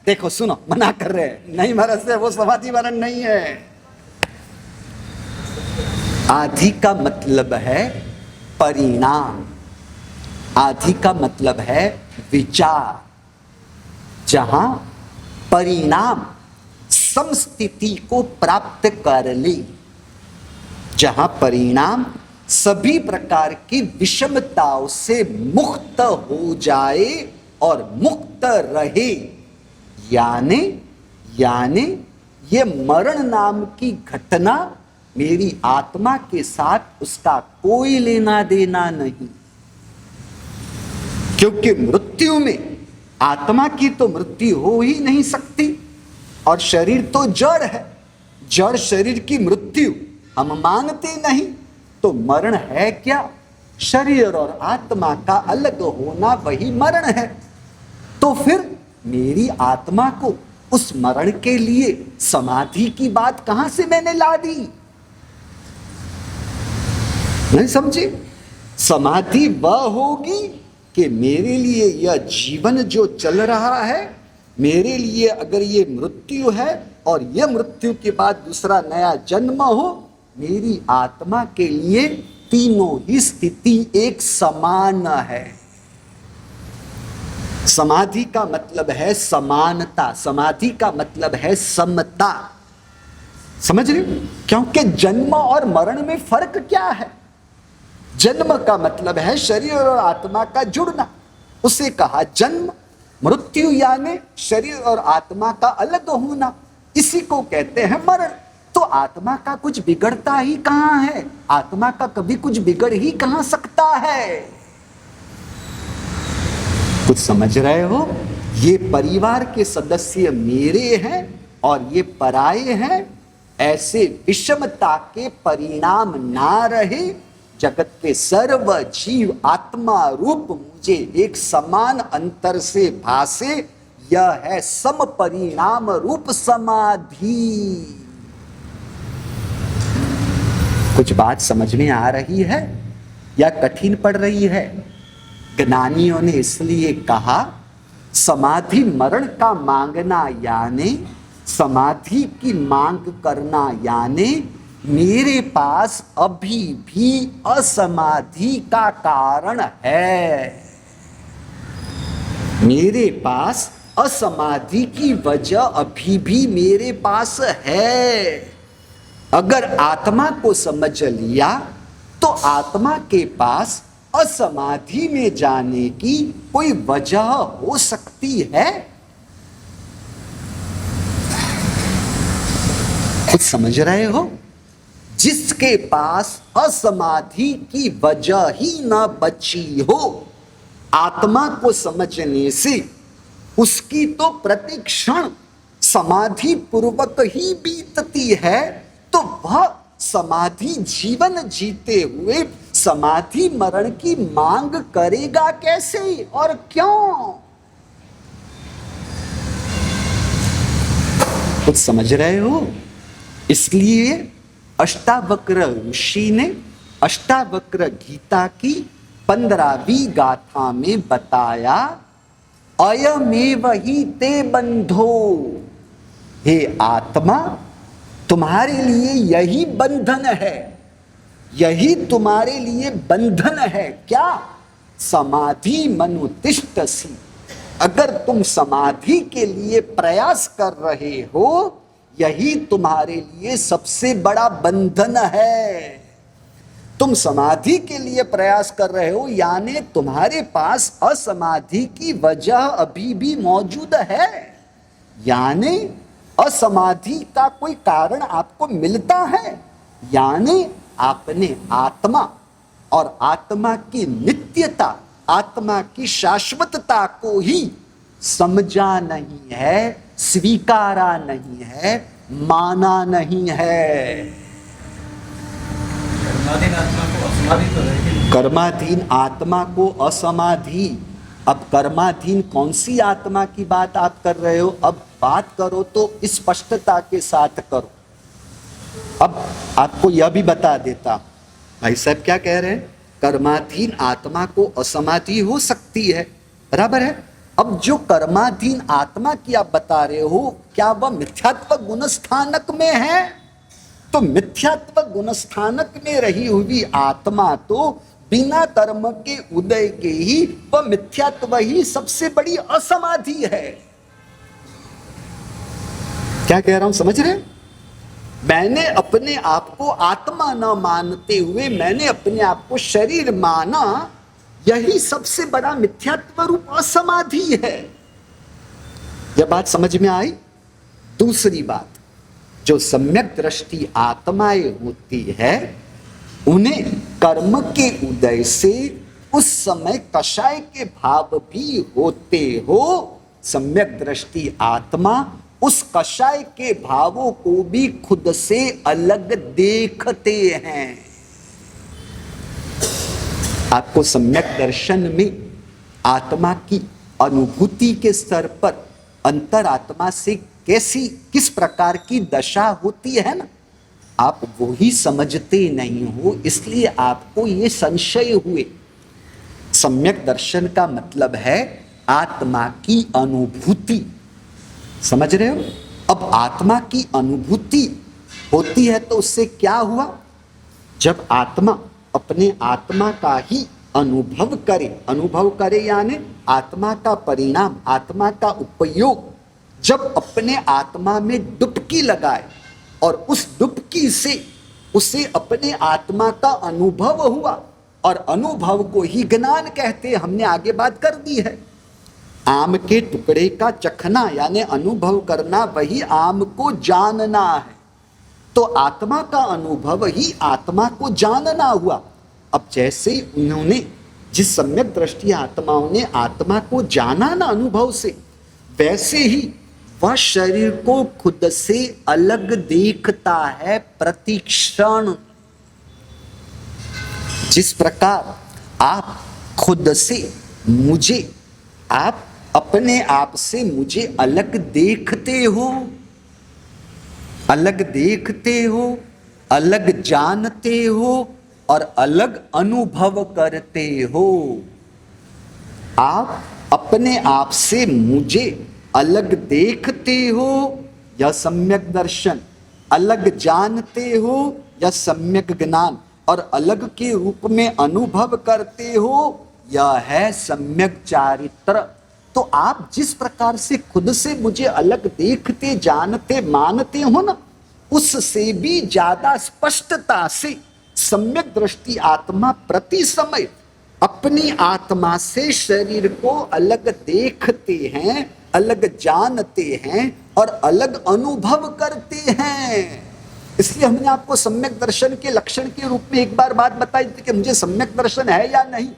देखो सुनो, मना कर रहे हैं, नहीं महाराज से वो समाधि मरण नहीं है। आधि का मतलब है परिणाम, आधि का मतलब है विचार, जहां परिणाम समस्थिति को प्राप्त कर ले, जहां परिणाम सभी प्रकार की विषमताओं से मुक्त हो जाए और मुक्त रहे, यानी ये मरण नाम की घटना मेरी आत्मा के साथ उसका कोई लेना देना नहीं। क्योंकि मृत्यु में आत्मा की तो मृत्यु हो ही नहीं सकती और शरीर तो जड़ है, जड़ शरीर की मृत्यु हम मानते नहीं, तो मरण है क्या? शरीर और आत्मा का अलग होना वही मरण है। तो फिर मेरी आत्मा को उस मरण के लिए समाधि की बात कहां से मैंने ला दी? नहीं समझे? समाधि वह होगी कि मेरे लिए यह जीवन जो चल रहा है, मेरे लिए अगर ये मृत्यु है और यह मृत्यु के बाद दूसरा नया जन्म हो, मेरी आत्मा के लिए तीनों ही स्थिति एक समान है। समाधि का मतलब है समानता, समाधि का मतलब है समता। समझ रहे हो? क्योंकि जन्म और मरण में फर्क क्या है? जन्म का मतलब है शरीर और आत्मा का जुड़ना, उसे कहा जन्म, मृत्यु यानी शरीर और आत्मा का अलग होना, इसी को कहते हैं मरण। तो आत्मा का कुछ बिगड़ता ही कहां है? आत्मा का कभी कुछ बिगड़ ही कहां सकता है? कुछ समझ रहे हो? ये परिवार के सदस्य मेरे हैं और ये पराये हैं, ऐसे विषमता के परिणाम ना रहे। जगत के सर्व जीव आत्मा रूप मुझे एक समान अंतर से भासे, यह है सम परिणाम रूप समाधि। कुछ बात समझ में आ रही है या कठिन पड़ रही है? ज्ञानियों ने इसलिए कहा समाधि मरण का मांगना यानी समाधि की मांग करना, यानी मेरे पास अभी भी असमाधि का कारण है, मेरे पास असमाधि की वजह अभी भी मेरे पास है। अगर आत्मा को समझ लिया तो आत्मा के पास असमाधि में जाने की कोई वजह हो सकती है? कुछ समझ रहे हो? जिसके पास असमाधि की वजह ही न बची हो, आत्मा को समझने से उसकी तो प्रतिक्षण समाधि पूर्वक ही बीतती है, तो वह समाधि जीवन जीते हुए समाधि मरण की मांग करेगा कैसे और क्यों? कुछ समझ रहे हो? इसलिए अष्टावक्र ऋषि ने अष्टावक्र गीता की 15वीं गाथा में बताया, अयमेव हि ते बंधो, हे आत्मा तुम्हारे लिए यही बंधन है, यही तुम्हारे लिए बंधन है। क्या? समाधि मनुतिष्ठसि, अगर तुम समाधि के लिए प्रयास कर रहे हो, यही तुम्हारे लिए सबसे बड़ा बंधन है। तुम समाधि के लिए प्रयास कर रहे हो, यानी तुम्हारे पास असमाधि की वजह अभी भी मौजूद है, यानी असमाधि का कोई कारण आपको मिलता है, यानी आपने आत्मा और आत्मा की नित्यता, आत्मा की शाश्वतता को ही समझा नहीं है, स्वीकारा नहीं है, माना नहीं है। कर्माधीन आत्मा को असमाधि। अब कर्माधीन कौन सी आत्मा की बात आप कर रहे हो? अब बात करो तो स्पष्टता के साथ करो। अब आपको यह भी बता देता, भाई साहब क्या कह रहे हैं? कर्माधीन आत्मा को असमाधि हो सकती है, बराबर है। अब जो कर्माधीन आत्मा की आप बता रहे हो, क्या वह मिथ्यात्व गुणस्थानक में है? तो मिथ्यात्व गुणस्थानक में रही हुई आत्मा तो बिना कर्म के उदय के ही वह मिथ्यात्व ही सबसे बड़ी असमाधि है। क्या कह रहा हूं, समझ रहे? मैंने अपने आप को आत्मा न मानते हुए मैंने अपने आप को शरीर माना, यही सबसे बड़ा मिथ्यात्व रूप असमाधि है। यह बात समझ में आई? दूसरी बात, जो सम्यक दृष्टि आत्माएं होती है, उन्हें कर्म के उदय से उस समय कषाय के भाव भी होते हो। सम्यक दृष्टि आत्मा उस कषाय के भावों को भी खुद से अलग देखते हैं। आपको सम्यक दर्शन में आत्मा की अनुभूति के स्तर पर अंतरात्मा से किस प्रकार की दशा होती है ना, आप वो ही समझते नहीं हो, इसलिए आपको ये संशय हुए। सम्यक दर्शन का मतलब है आत्मा की अनुभूति, समझ रहे हो? अब आत्मा की अनुभूति होती है तो उससे क्या हुआ? जब आत्मा अपने आत्मा का ही अनुभव करे यानी आत्मा का परिणाम, आत्मा का उपयोग, जब अपने आत्मा में डुबकी लगाए और उस डुबकी से उसे अपने आत्मा का अनुभव हुआ, और अनुभव को ही ज्ञान कहते हैं, हमने आगे बात कर दी है। आम के टुकड़े का चखना यानी अनुभव करना, वही आम को जानना है। तो आत्मा का अनुभव ही आत्मा को जानना हुआ। अब जैसे उन्होंने जिस सम्यक दृष्टि आत्माओं ने आत्मा को जाना ना अनुभव से, वैसे ही वह शरीर को खुद से अलग देखता है प्रतिक्षण। जिस प्रकार आप खुद से मुझे, आप अपने आप से मुझे अलग देखते हो, अलग देखते हो, अलग जानते हो और अलग अनुभव करते हो। आप अपने आप से मुझे अलग देखते हो या सम्यक दर्शन, अलग जानते हो या सम्यक ज्ञान, और अलग के रूप में अनुभव करते हो यह है सम्यक चारित्र। तो आप जिस प्रकार से खुद से मुझे अलग देखते, जानते, मानते हो ना, उससे भी ज्यादा स्पष्टता से सम्यक दृष्टि आत्मा प्रति समय अपनी आत्मा से शरीर को अलग देखते हैं, अलग जानते हैं और अलग अनुभव करते हैं। इसलिए हमने आपको सम्यक दर्शन के लक्षण के रूप में एक बार बात बताई थी कि मुझे सम्यक दर्शन है या नहीं,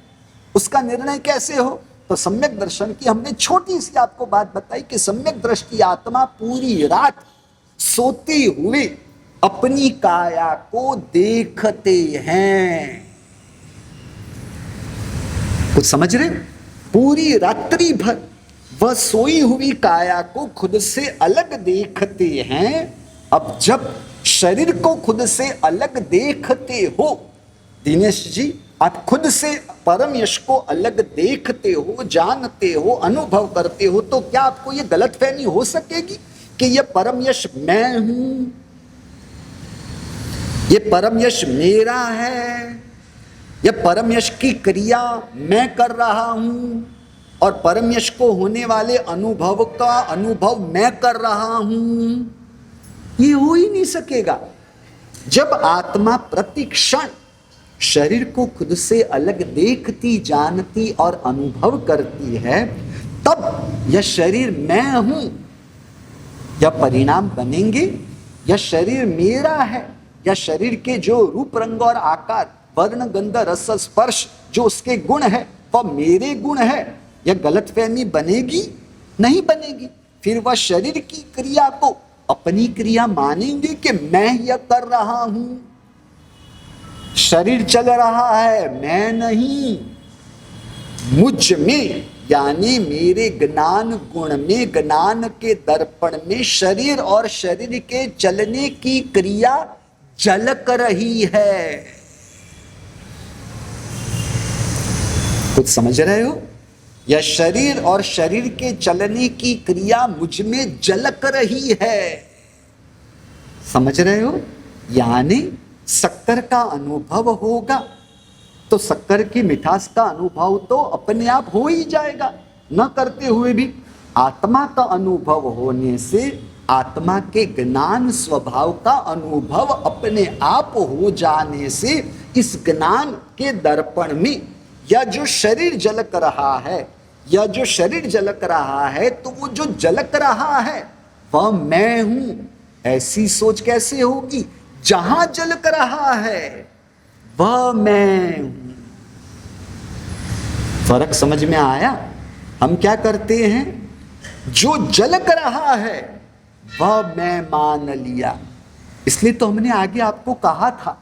उसका निर्णय कैसे हो। तो सम्यक दर्शन की हमने छोटी सी आपको बात बताई कि सम्यक दृष्टि आत्मा पूरी रात सोते हुए अपनी काया को देखते हैं। कुछ समझ रहे? पूरी रात्रि भर वह सोई हुई काया को खुद से अलग देखते हैं। अब जब शरीर को खुद से अलग देखते हो, दिनेश जी, आप खुद से परम यश को अलग देखते हो, जानते हो, अनुभव करते हो, तो क्या आपको यह गलतफहमी हो सकेगी कि यह परम यश मैं हूं, यह परम यश मेरा है, यह परम यश की क्रिया मैं कर रहा हूं और परम यश को होने वाले अनुभव का अनुभव मैं कर रहा हूं? ये हो ही नहीं सकेगा। जब आत्मा प्रतिक्षण शरीर को खुद से अलग देखती, जानती और अनुभव करती है, तब यह शरीर मैं हूं, यह परिणाम बनेंगे। यह शरीर मेरा है, यह शरीर के जो रूप, रंग और आकार, वर्ण, गंध, रस, स्पर्श जो उसके गुण है वह मेरे गुण है, यह गलतफहमी बनेगी? नहीं बनेगी। फिर वह शरीर की क्रिया को अपनी क्रिया मानेंगे कि मैं यह कर रहा हूं। शरीर चल रहा है, मैं नहीं। मुझ में यानी मेरे ज्ञान गुण में, ज्ञान के दर्पण में शरीर और शरीर के चलने की क्रिया झलक रही है। कुछ समझ रहे हो? यह शरीर और शरीर के चलने की क्रिया मुझ में झलक रही है। समझ रहे हो? यानी शक्कर का अनुभव होगा तो शक्कर की मिठास का अनुभव तो अपने आप हो ही जाएगा, न करते हुए भी। आत्मा का अनुभव होने से आत्मा के ज्ञान स्वभाव का अनुभव अपने आप हो जाने से इस ज्ञान के दर्पण में यह जो शरीर झलक रहा है, यह जो शरीर झलक रहा है, तो वो जो झलक रहा है वह मैं हूं। ऐसी सोच कैसे होगी? जहां झलक रहा है वह मैं हूं। फर्क समझ में आया? हम क्या करते हैं, जो झलक रहा है वह मैं मान लिया। इसलिए तो हमने आगे आपको कहा था,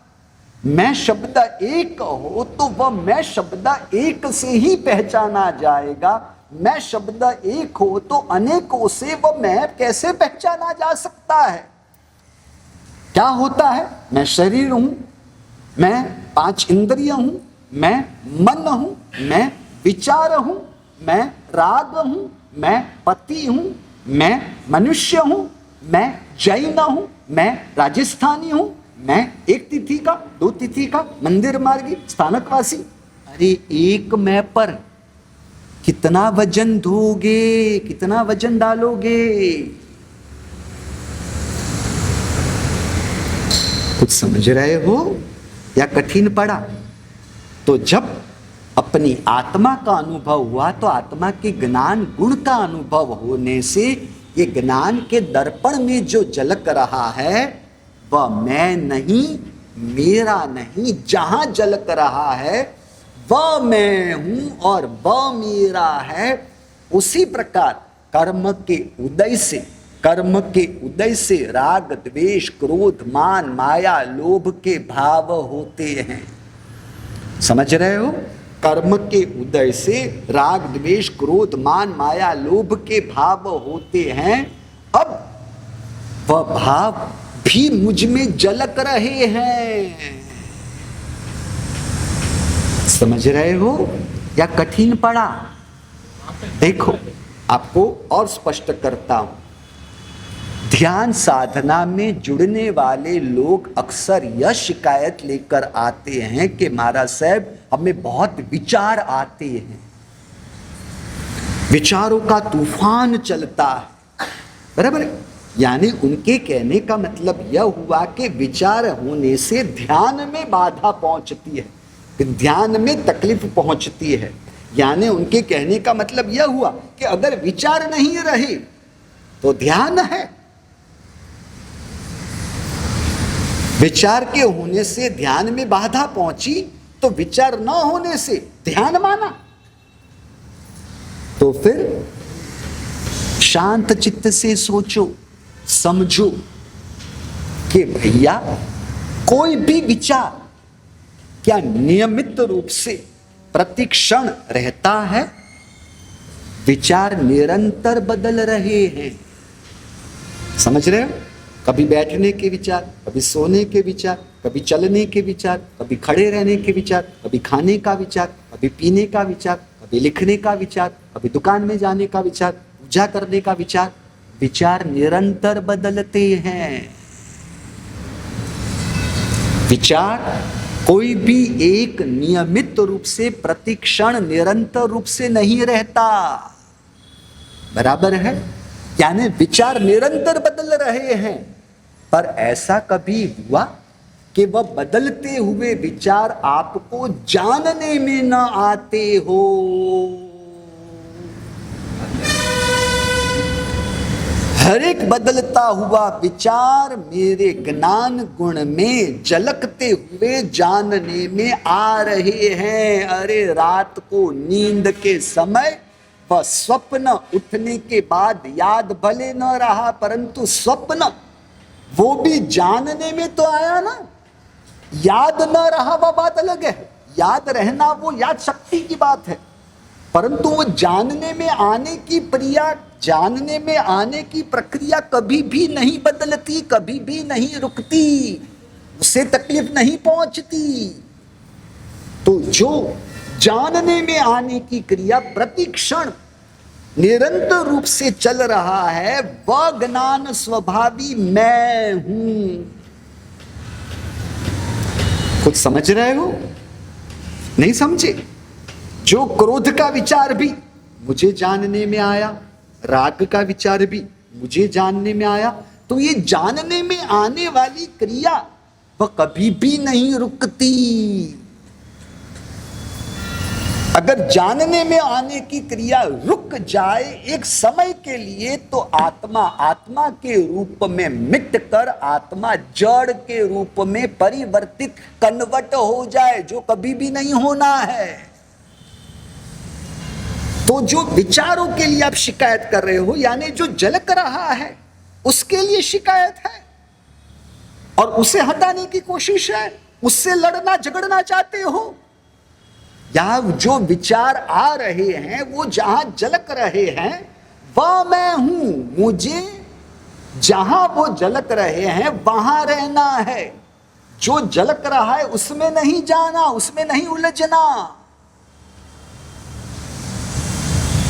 मैं शब्द एक हो तो वह मैं शब्द एक से ही पहचाना जाएगा। मैं शब्द एक हो तो अनेकों से वह मैं कैसे पहचाना जा सकता है? क्या होता है? मैं शरीर हूं, मैं 5 इंद्रिय हूं, मैं मन हूं, मैं विचार हूं, मैं राग हूं, मैं पति हूं, मैं मनुष्य हूं, मैं जैन हूं, मैं राजस्थानी हूं, मैं एक तिथि का, 2 तिथि का, मंदिर मार्गी, स्थानकवासी। अरे एक मैं पर कितना वजन ढोगे, कितना वजन डालोगे? कुछ समझ रहे हो या कठिन पड़ा? तो जब अपनी आत्मा का अनुभव हुआ तो आत्मा के ज्ञान गुण का अनुभव होने से ये ज्ञान के दर्पण में जो झलक रहा है वह मैं नहीं, मेरा नहीं, जहां झलक रहा है वह मैं हूं और वह मेरा है। उसी प्रकार कर्म के उदय से राग द्वेष क्रोध मान माया लोभ के भाव होते हैं। समझ रहे हो? कर्म के उदय से राग द्वेष क्रोध मान माया लोभ के भाव होते हैं। अब वह भाव भी मुझ में झलक रहे हैं। समझ रहे हो या कठिन पड़ा? देखो आपको और स्पष्ट करता हूं। ध्यान साधना में जुड़ने वाले लोग अक्सर यह शिकायत लेकर आते हैं कि महाराज साहब हमें बहुत विचार आते हैं, विचारों का तूफान चलता है। बराबर? यानी उनके कहने का मतलब यह हुआ कि विचार होने से ध्यान में बाधा पहुंचती है, ध्यान में तकलीफ पहुंचती है। यानी उनके कहने का मतलब यह हुआ कि अगर विचार नहीं रहे तो ध्यान है, विचार के होने से ध्यान में बाधा पहुंची तो विचार न होने से ध्यान माना। तो फिर शांत चित्त से सोचो, समझो कि भैया कोई भी विचार क्या नियमित रूप से प्रतिक्षण रहता है? विचार निरंतर बदल रहे हैं। समझ रहे हो? कभी बैठने के विचार, कभी सोने के विचार, कभी चलने के विचार, कभी खड़े रहने के विचार, कभी खाने का विचार, कभी पीने का विचार, कभी लिखने का विचार, कभी दुकान में जाने का विचार, पूजा करने का विचार। विचार निरंतर बदलते हैं। विचार कोई भी एक नियमित रूप से प्रतिक्षण निरंतर रूप से नहीं रहता। बराबर है? यानी विचार निरंतर बदल रहे हैं। पर ऐसा कभी हुआ कि वह बदलते हुए विचार आपको जानने में न आते हो? हर एक बदलता हुआ विचार मेरे ज्ञान गुण में झलकते हुए जानने में आ रहे हैं। अरे रात को नींद के समय वह स्वप्न उठने के बाद याद भले न रहा, परंतु स्वप्न वो भी जानने में तो आया ना। याद न रहा वह बात अलग है, याद रहना वो याद शक्ति की बात है, परंतु वो जानने में आने की क्रिया, जानने में आने की प्रक्रिया कभी भी नहीं बदलती, कभी भी नहीं रुकती, उससे तकलीफ नहीं पहुंचती। तो जो जानने में आने की क्रिया प्रतिक्षण निरंतर रूप से चल रहा है वह ज्ञान स्वभावी मैं हूं। कुछ समझ रहे हो? नहीं समझे? जो क्रोध का विचार भी मुझे जानने में आया, राग का विचार भी मुझे जानने में आया, तो ये जानने में आने वाली क्रिया वह कभी भी नहीं रुकती। अगर जानने में आने की क्रिया रुक जाए एक समय के लिए तो आत्मा के रूप में मिटकर आत्मा जड़ के रूप में परिवर्तित कन्वर्ट हो जाए, जो कभी भी नहीं होना है। तो जो विचारों के लिए आप शिकायत कर रहे हो, यानी जो झलक रहा है उसके लिए शिकायत है और उसे हटाने की कोशिश है, उससे लड़ना झगड़ना चाहते हो। या जो विचार आ रहे हैं वो जहां झलक रहे हैं वह मैं हूं, मुझे जहां वो झलक रहे हैं वहां रहना है। जो झलक रहा है उसमें नहीं जाना, उसमें नहीं उलझना।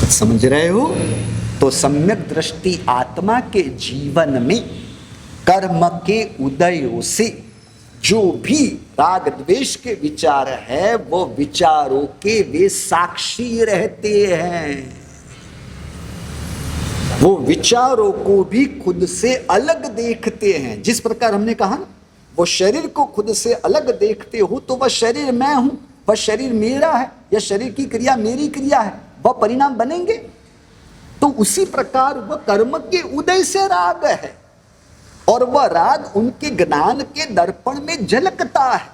समझ रहे हो? तो सम्यक दृष्टि आत्मा के जीवन में कर्म के उदयों से जो भी राग द्वेष के विचार है वो विचारों के वे साक्षी रहते हैं। वो विचारों को भी खुद से अलग देखते हैं। जिस प्रकार हमने कहा ना, वो शरीर को खुद से अलग देखते हो तो वह शरीर मैं हूं, वह शरीर मेरा है, यह शरीर की क्रिया मेरी क्रिया है, वह परिणाम बनेंगे। तो उसी प्रकार वह कर्म के उदय से राग है, और वह राग उनके ज्ञान के दर्पण में झलकता है,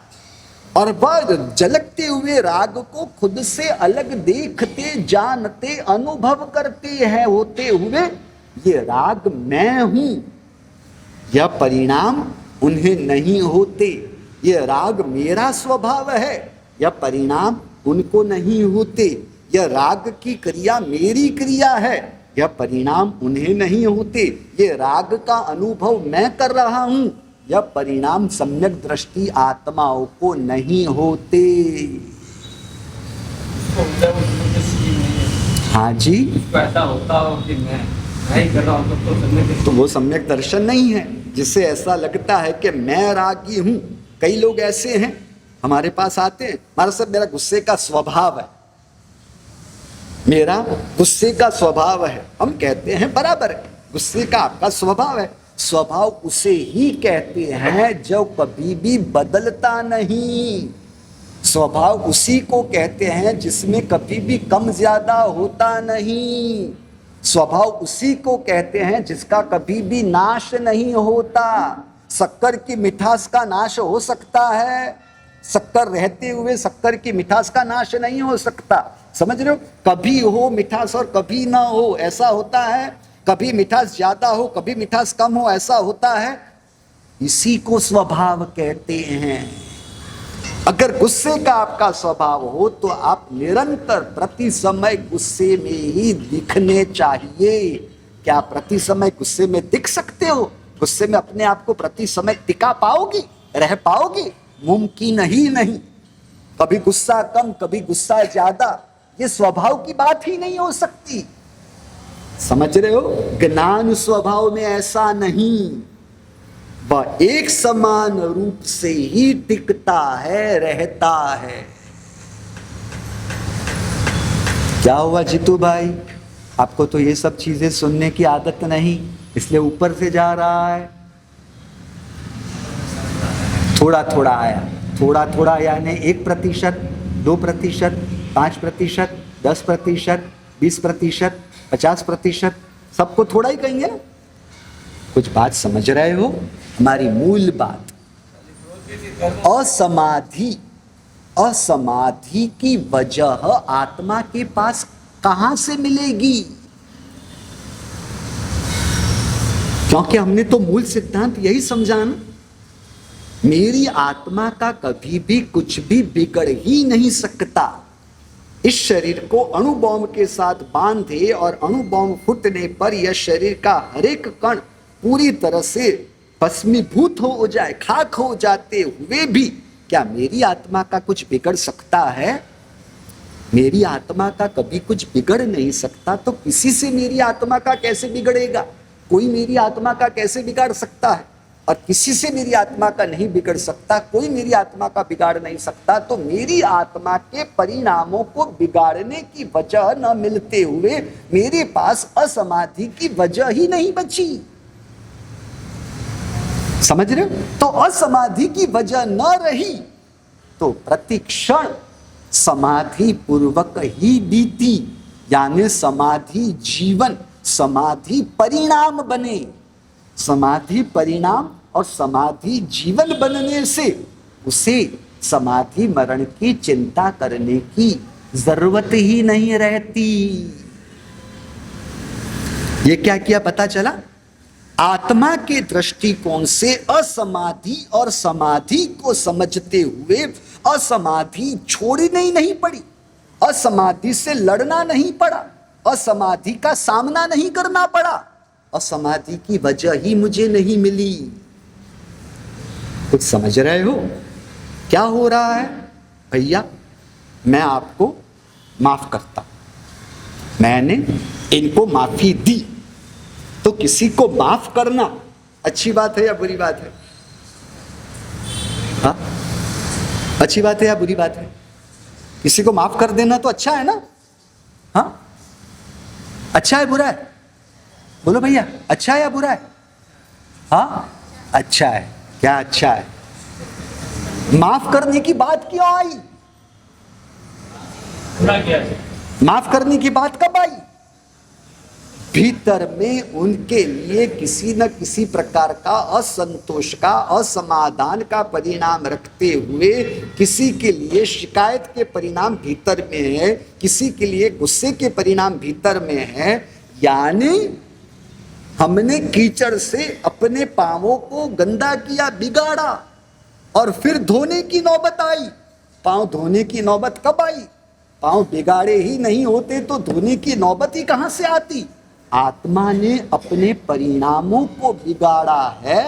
और वह झलकते हुए राग को खुद से अलग देखते, जानते, अनुभव करते हैं होते हुए ये राग मैं हूं, यह परिणाम उन्हें नहीं होते। यह राग मेरा स्वभाव है, यह परिणाम उनको नहीं होते। यह राग की क्रिया मेरी क्रिया है, यह परिणाम उन्हें नहीं होते। यह राग का अनुभव मैं कर रहा हूं, यह परिणाम सम्यक दृष्टि आत्माओं को नहीं होते। हाँ जी, ऐसा होता हो कि मैं नहीं कर रहा हूं, तो वो सम्यक दर्शन नहीं है। जिसे ऐसा लगता है कि मैं रागी हूं, कई लोग ऐसे हैं हमारे पास आते हैं, हमारा सब मेरा गुस्से का स्वभाव है, मेरा गुस्से का स्वभाव है। हम कहते हैं बराबर है, गुस्से का आपका स्वभाव है। स्वभाव उसे ही कहते हैं जो कभी भी बदलता नहीं। स्वभाव उसी को कहते हैं जिसमें कभी भी कम ज्यादा होता नहीं। स्वभाव उसी को कहते हैं जिसका कभी भी नाश नहीं होता। शक्कर की मिठास का नाश हो सकता है, शक्कर रहते हुए शक्कर की मिठास का नाश नहीं हो सकता। समझ रहे हो, कभी हो मिठास और कभी ना हो, ऐसा होता है। कभी मिठास ज्यादा हो, कभी मिठास कम हो, ऐसा होता है। इसी को स्वभाव कहते हैं। अगर गुस्से का आपका स्वभाव हो तो आप निरंतर प्रति समय गुस्से में ही दिखने चाहिए। क्या प्रति समय गुस्से में दिख सकते हो? गुस्से में अपने आप को प्रति समय टिका पाओगी, रह पाओगी? मुमकिन ही नहीं। कभी गुस्सा कम, कभी गुस्सा ज्यादा, ये स्वभाव की बात ही नहीं हो सकती। समझ रहे हो? ज्ञान स्वभाव में ऐसा नहीं, वह एक समान रूप से ही टिकता है, रहता है। क्या हुआ जीतू भाई, आपको तो ये सब चीजें सुनने की आदत नहीं, इसलिए ऊपर से जा रहा है। थोड़ा थोड़ा आया, थोड़ा थोड़ा यानी 1%, 2%, 5%, 10%, 20%, 50%, सबको थोड़ा ही कहेंगे। कुछ बात समझ रहे हो? हमारी मूल बात असमाधि, असमाधि की वजह आत्मा के पास कहां से मिलेगी? क्योंकि हमने तो मूल सिद्धांत यही समझा ना, मेरी आत्मा का कभी भी कुछ भी बिगड़ ही नहीं सकता। इस शरीर को अणुबॉम्ब के साथ बांधे और अणुबॉम्ब फूटने पर यह शरीर का हर एक कण पूरी तरह से भस्मीभूत हो जाए, खाक हो जाते हुए भी क्या मेरी आत्मा का कुछ बिगड़ सकता है? मेरी आत्मा का कभी कुछ बिगड़ नहीं सकता, तो किसी से मेरी आत्मा का कैसे बिगड़ेगा? कोई मेरी आत्मा का कैसे बिगाड़ सकता है? और किसी से मेरी आत्मा का नहीं बिगड़ सकता, कोई मेरी आत्मा का बिगाड़ नहीं सकता। तो मेरी आत्मा के परिणामों को बिगाड़ने की वजह न मिलते हुए मेरे पास असमाधि की वजह ही नहीं बची। समझ रहे हो? तो असमाधि की वजह न रही तो प्रतिक्षण समाधि पूर्वक ही बीती, यानी समाधि जीवन, समाधि परिणाम बने। समाधि परिणाम और समाधि जीवन बनने से उसे समाधि मरण की चिंता करने की जरूरत ही नहीं रहती। ये क्या किया पता चला? आत्मा के दृष्टिकोण से असमाधि और समाधि को समझते हुए असमाधि छोड़नी नहीं पड़ी, असमाधि से लड़ना नहीं पड़ा, असमाधि का सामना नहीं करना पड़ा। असमाधि की वजह ही मुझे नहीं मिली। कुछ समझ रहे हो क्या हो रहा है? भैया मैं आपको माफ करता, मैंने इनको माफी दी, तो किसी को माफ करना अच्छी बात है या बुरी बात है? हाँ, अच्छी बात है या बुरी बात है? किसी को माफ कर देना तो अच्छा है ना? हाँ, अच्छा है बुरा है? बोलो भैया, अच्छा है या बुरा है? हाँ, अच्छा है। क्या अच्छा है? माफ करने की बात क्यों आई? पूरा किया है। माफ करने की बात कब आई? भीतर में उनके लिए किसी न किसी प्रकार का असंतोष का, असमाधान का परिणाम रखते हुए, किसी के लिए शिकायत के परिणाम भीतर में है, किसी के लिए गुस्से के परिणाम भीतर में है। यानी हमने कीचड़ से अपने पांवों को गंदा किया, बिगाड़ा, और फिर धोने की नौबत आई। पांव धोने की नौबत कब आई? पांव बिगाड़े ही नहीं होते तो धोने की नौबत ही कहां से आती? आत्मा ने अपने परिणामों को बिगाड़ा है,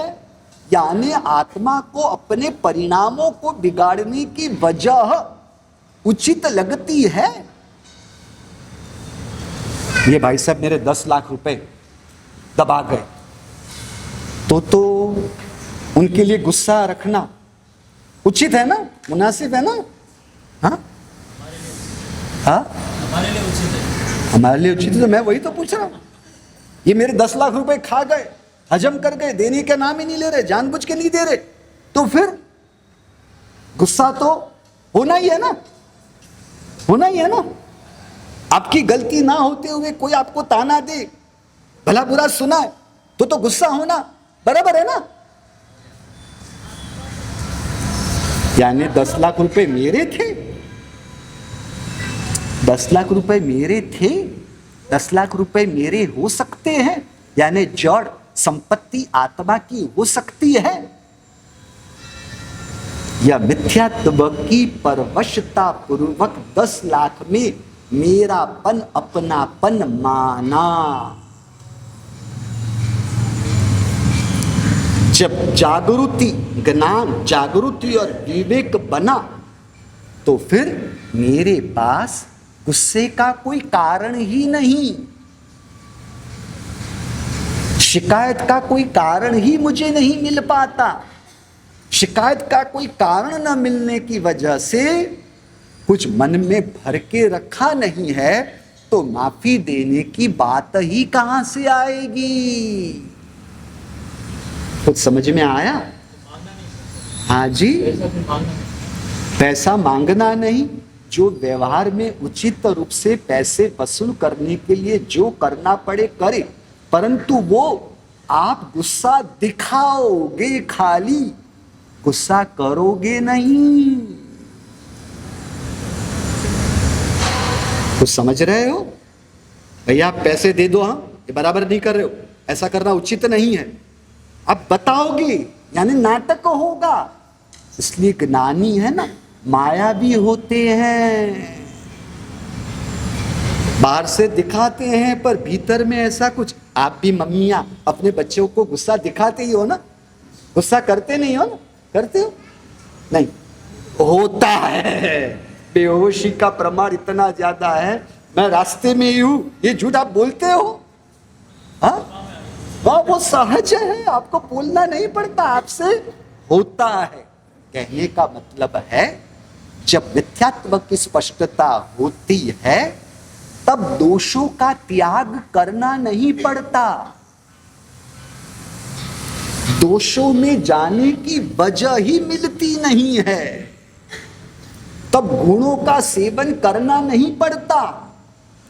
यानी आत्मा को अपने परिणामों को बिगाड़ने की वजह उचित लगती है। ये भाई साहब मेरे 10 लाख रुपए दबा गए, तो उनके लिए गुस्सा रखना उचित है ना, मुनासिब है ना? हाँ हाँ, हमारे लिए उचित है। हमारे लिए उचित है। तो मैं वही तो पूछ रहा हूं। ये मेरे 10 लाख रुपए खा गए, हजम कर गए, देने का नाम ही नहीं ले रहे, जानबूझ के नहीं दे रहे, तो फिर गुस्सा तो होना ही है ना, होना ही है ना। आपकी गलती ना होते हुए कोई आपको ताना दे, भला बुरा सुनाए, तो गुस्सा होना बराबर है ना। यानी 10 लाख रुपए मेरे थे, 10 लाख रुपए मेरे थे, 10 लाख रुपए मेरे हो सकते हैं, यानी जड़ संपत्ति आत्मा की हो सकती है। या मिथ्यात्व की परवशता पूर्वक 10 लाख में मेरापन, अपनापन माना। जब जागृति, ज्ञान, जागृति और विवेक बना, तो फिर मेरे पास गुस्से का कोई कारण ही नहीं, शिकायत का कोई कारण ही मुझे नहीं मिल पाता। शिकायत का कोई कारण न मिलने की वजह से कुछ मन में भर के रखा नहीं है, तो माफी देने की बात ही कहां से आएगी? कुछ समझ में आया? हाँ जी, पैसा मांगना नहीं, जो व्यवहार में उचित रूप से पैसे वसूल करने के लिए जो करना पड़े करे, परंतु वो आप गुस्सा दिखाओगे, खाली गुस्सा करोगे नहीं। कुछ समझ रहे हो? भैया आप पैसे दे दो, हाँ ये बराबर नहीं कर रहे हो, ऐसा करना उचित नहीं है, अब बताओगे, यानी नाटक होगा। इसलिए ज्ञानी है ना, माया भी होते हैं, बाहर से दिखाते हैं पर भीतर में ऐसा कुछ। आप भी मम्मियां अपने बच्चों को गुस्सा दिखाते ही हो ना, गुस्सा करते नहीं हो ना? करते हो? नहीं होता है। बेहोशी का प्रमाण इतना ज्यादा है, मैं रास्ते में ही हूं, ये झूठ आप बोलते हो? हाँ, वो सहज है, आपको बोलना नहीं पड़ता, आपसे होता है। कहने का मतलब है, जब मिथ्यात्व की स्पष्टता होती है, तब दोषों का त्याग करना नहीं पड़ता। दोषों में जाने की वजह ही मिलती नहीं है, तब गुणों का सेवन करना नहीं पड़ता।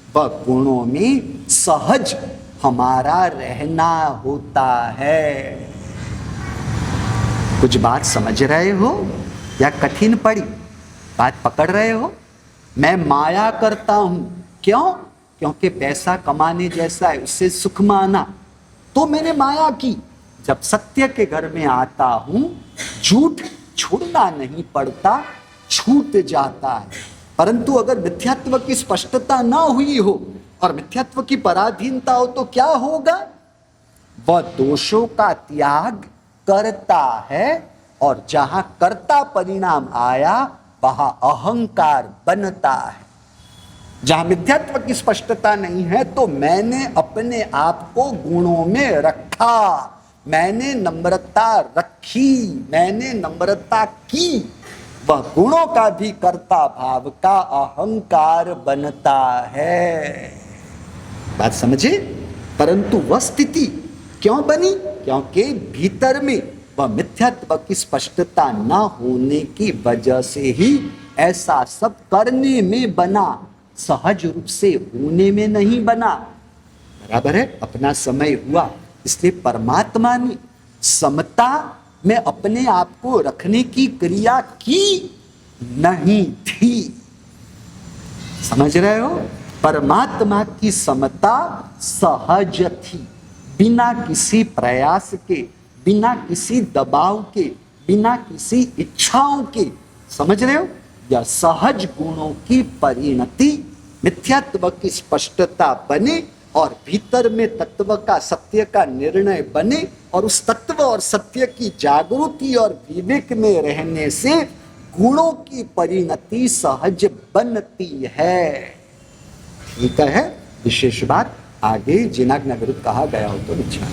वह गुणों में सहज हमारा रहना होता है। कुछ बात समझ रहे हो या कठिन पड़ी? बात पकड़ रहे हो? मैं माया करता हूं, क्यों? क्योंकि पैसा कमाने जैसा है, उससे सुख माना, तो मैंने माया की। जब सत्य के घर में आता हूं, झूठ छोड़ना नहीं पड़ता, छूट जाता है। परंतु अगर मिथ्यात्व की स्पष्टता ना हुई हो और मिथ्यात्व की पराधीनता हो, तो क्या होगा? वह दोषों का त्याग करता है, और जहां कर्ता परिणाम आया, वहां अहंकार बनता है। जहां मिथ्यात्व की स्पष्टता नहीं है, तो मैंने अपने आप को गुणों में रखा, मैंने नम्रता रखी, मैंने नम्रता की, वह गुणों का भी कर्ता भाव का अहंकार बनता है। बात समझे? परंतु वह स्थिति क्यों बनी? क्योंकि भीतर में वह मिथ्यात्व की स्पष्टता न होने की वजह से ही ऐसा सब करने में बना। सहज रूप से होने में नहीं बना, बराबर है, अपना समय हुआ, इसलिए परमात्मा ने समता में अपने आप को रखने की क्रिया की नहीं थी। समझ रहे हो? परमात्मा की समता सहज थी, बिना किसी प्रयास के, बिना किसी दबाव के, बिना किसी इच्छाओं के। समझ रहे हो? यह सहज गुणों की परिणति मिथ्यात्व की स्पष्टता बने और भीतर में तत्व का, सत्य का निर्णय बने, और उस तत्व और सत्य की जागृति और विवेक में रहने से गुणों की परिणति सहज बनती है। ठीक है, विशेष बात आगे जिनाग्नगरुत कहा गया हो तो विचार।